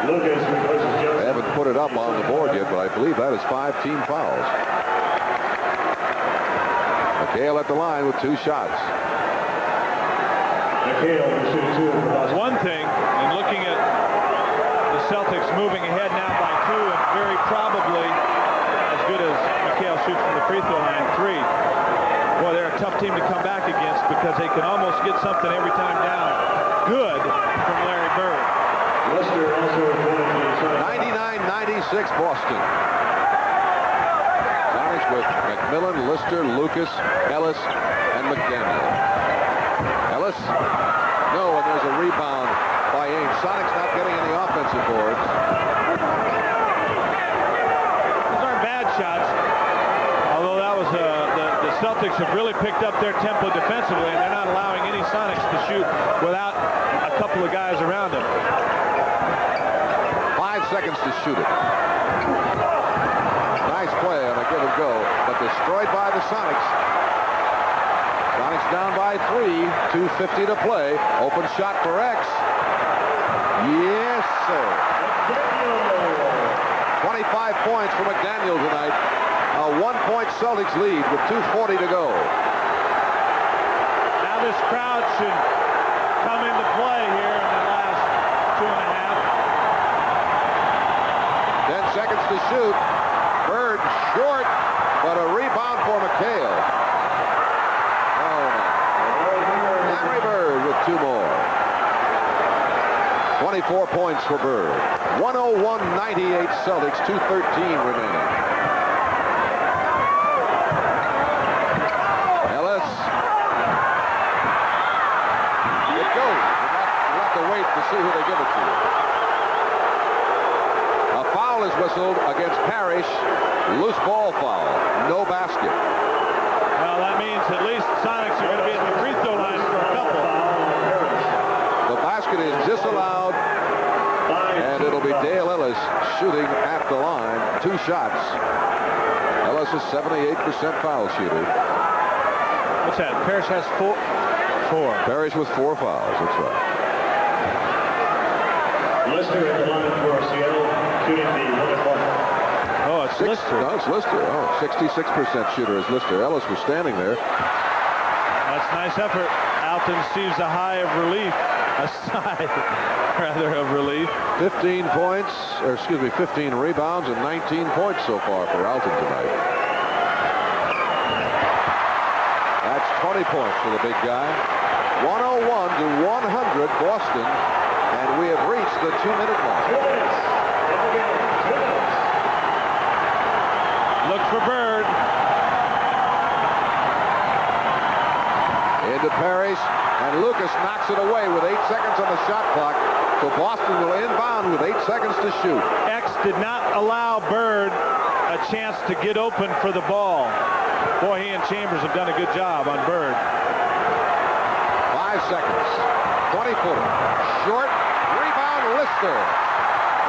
They haven't put it up on the board yet, but I believe that is 5 team fouls. McHale at the line with 2 shots. One thing, in looking at the Celtics moving ahead now by 2, and very probably as good as McHale shoots from the free throw line, 3. tough team to come back against because they can almost get something every time down good from Larry Bird. 99-96 Boston. Sonics with McMillan, Lister, Lucas, Ellis, and McDaniel. Ellis, no, and there's a rebound by Ames. Sonics not getting any offensive boards. Those aren't bad shots, although that was the Celtics have really picked up their tempo defensively, and they're not allowing any Sonics to shoot without a couple of guys around them. 5 seconds to shoot it. Nice play on a give and go, but destroyed by the Sonics. Sonics down by 3, 2:50 to play. Open shot for X. Yes, sir. 25 points for McDaniel tonight. A 1-point Celtics lead with 2:40 to go. Now this crowd should come into play here in the last 2.5. 10 seconds to shoot. Bird short, but a rebound for McHale. Oh, no. Larry Bird with 2 more. 24 points for Bird. 101-98 Celtics, 2:13 remaining. Ellis. It goes. You'll have to wait to see who they give it to. A foul is whistled against Parrish. Loose ball foul. No basket. Well, that means at least Sonics are going to be at the free throw line for a couple. The basket is disallowed, and it'll be Dale Ellis shooting at the line. 2 shots. Ellis is 78% foul shooter. What's that? Parrish has 4. Parrish with 4 fouls. That's right. Lister at the line for Seattle, shooting the 1-point. Oh, it's Lister. No, it's Lister. Oh, 66% shooter is Lister. Ellis was standing there. That's a nice effort. Alton receives a high of relief. A sigh, rather, of relief. 15 points, or excuse me, 15 rebounds and 19 points so far for Alton tonight. That's 20 points for the big guy. 101-100 Boston, and we have reached the 2-minute mark. Look for Bird. Into Parrish, and Lucas knocks it away with 8 seconds on the shot clock. So Boston will inbound with 8 seconds to shoot. X did not allow Bird a chance to get open for the ball. Boy, he and Chambers have done a good job on Bird. 5 seconds. 20-footer. Short. Rebound, Lister.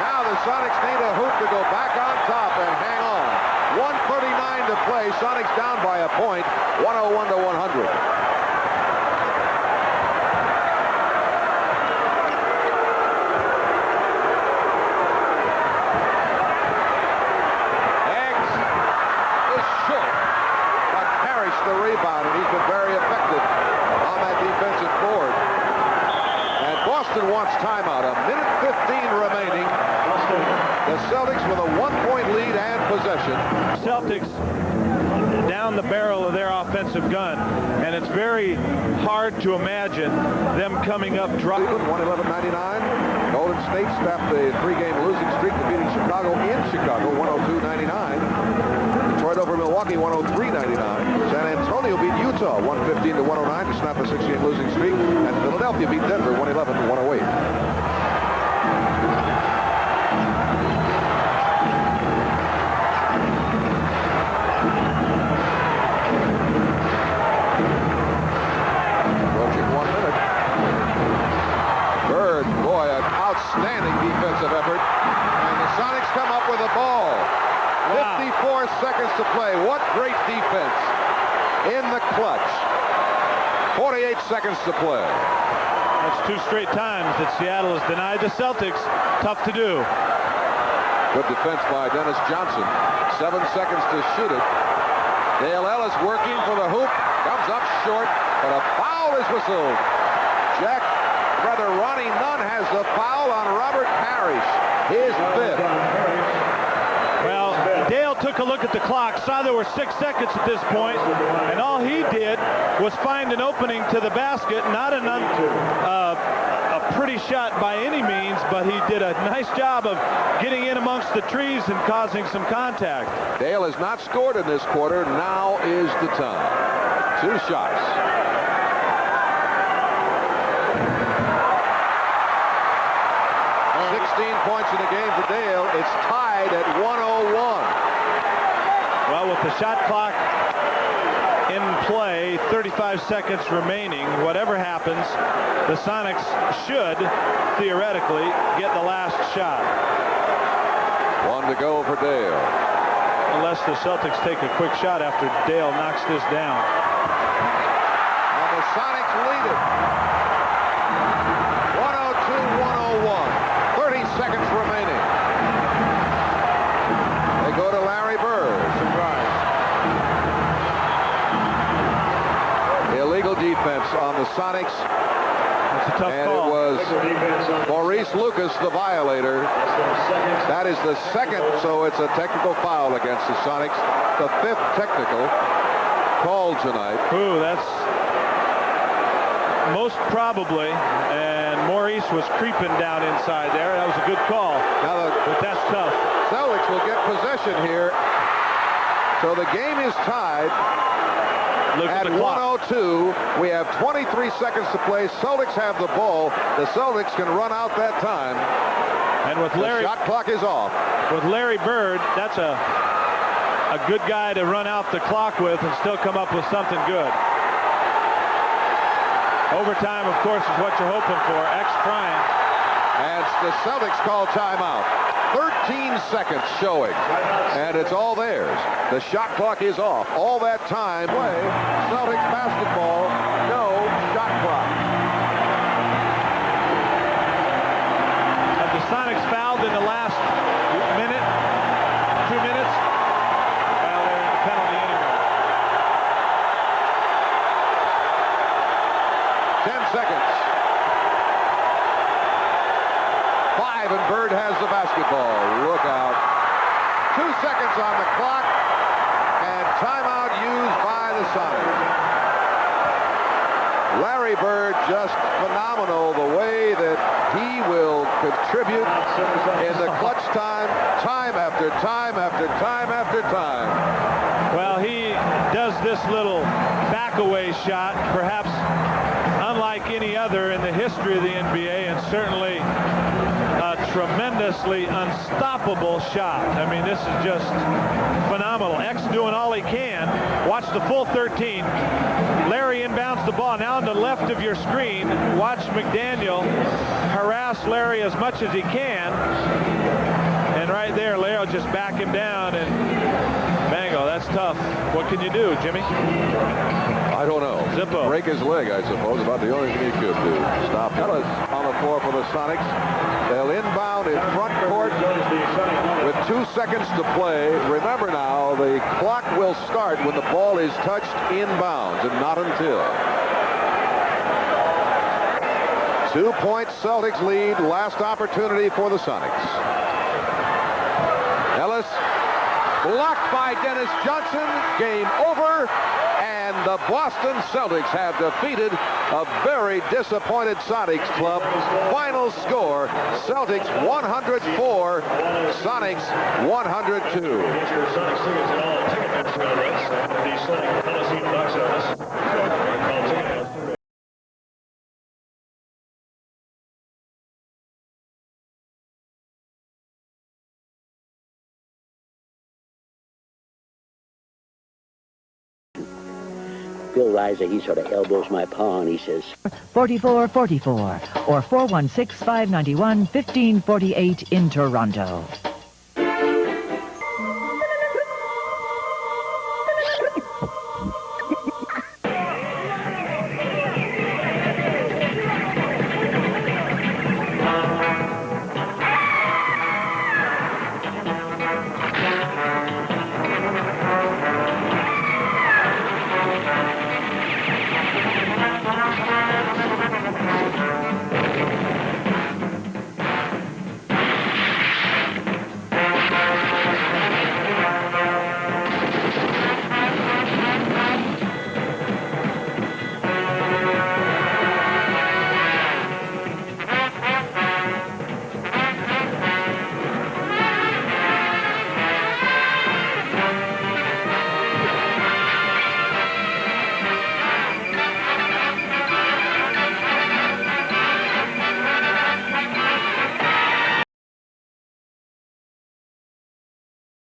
Now the Sonics need a hoop to go back on top and hang on. 1:39 to play. Sonics down by a point. 101-100. The rebound, and he's been very effective on that defensive board. And Boston wants timeout. 1:15 remaining. The Celtics with a 1-point lead and possession. Celtics down the barrel of their offensive gun, and it's very hard to imagine them coming up dry. 111-99. Golden State snapped the 3-game losing streak, defeating Chicago in Chicago, 102-99. Detroit over Milwaukee, 103-99. San Antonio beat Utah, 115-109 to snap a 6-game losing streak. And Philadelphia beat Denver, 111-108. Approaching 1 minute. Bird, boy, an outstanding defensive effort. And the Sonics come up with a ball. Wow. 54 seconds to play. What great defense in the clutch. 48 seconds to play. That's 2 straight times that Seattle has denied the Celtics. Tough to do. Good defense by Dennis Johnson. 7 seconds to shoot it. Dale Ellis working for the hoop. Comes up short, but a foul is whistled. Ronnie Nunn has the foul on Robert Parrish. His 5th. Well, Dale took a look at the clock, saw there were 6 seconds at this point, and all he did was find an opening to the basket. Not a pretty shot by any means, but he did a nice job of getting in amongst the trees and causing some contact. Dale has not scored in this quarter. Now is the time. 2 shots. Points in the game for Dale. It's tied at 101. Well, with the shot clock in play, 35 seconds remaining, whatever happens, the Sonics should theoretically get the last shot. 1 to go for Dale. Unless the Celtics take a quick shot after Dale knocks this down. And the Sonics lead it. 102-101. 30 seconds remaining. They go to Larry Bird. Surprise. Illegal defense on the Sonics. That's a tough and call. It was Maurice Lucas, the violator. That is the second, so it's a technical foul against the Sonics. The 5th technical called tonight. Ooh, that's most probably. Maurice was creeping down inside there. That was a good call. Now but that's tough. Celtics will get possession here. So the game is tied at 102. We have 23 seconds to play. Celtics have the ball. The Celtics can run out that time. And with Larry, the shot clock is off. With Larry Bird, that's a good guy to run out the clock with and still come up with something good. Overtime, of course, is what you're hoping for. Prime. And the Celtics call timeout. 13 seconds showing. And it's all theirs. The shot clock is off. All that time play. Celtics basketball. No shot clock. Have the Sonics fouled in the last minute? 2 minutes? Well, they're in the penalty anyway. 10 seconds. 5 and Bird has the basketball. Look out. 2 seconds on the clock and timeout used by the Sonics. Larry Bird just phenomenal the way that he will contribute in the clutch time after time after time after time. Well, he does this little back-away shot, perhaps unlike any other in the history of the NBA, and certainly a tremendously unstoppable shot. I mean, this is just phenomenal. X doing all he can. Watch the full 13. Larry inbounds the ball. Now on the left of your screen, watch McDaniel harass Larry as much as he can. And right there, Larry will just back him down, and bango, that's tough. What can you do, Jimmy? I don't know. Zippo. Break his leg, I suppose. About the only thing he could do. Stop Ellis on the floor for the Sonics. They'll inbound in front court with 2 seconds to play. Remember now, the clock will start when the ball is touched inbounds and not until. 2 points Celtics lead. Last opportunity for the Sonics. Ellis blocked by Dennis Johnson. Game over. And the Boston Celtics have defeated a very disappointed Sonics club. Final score, Celtics 104, Sonics 102. Bill Reiser, he sort of elbows my paw and he says, 4444 or 416-591-1548 in Toronto.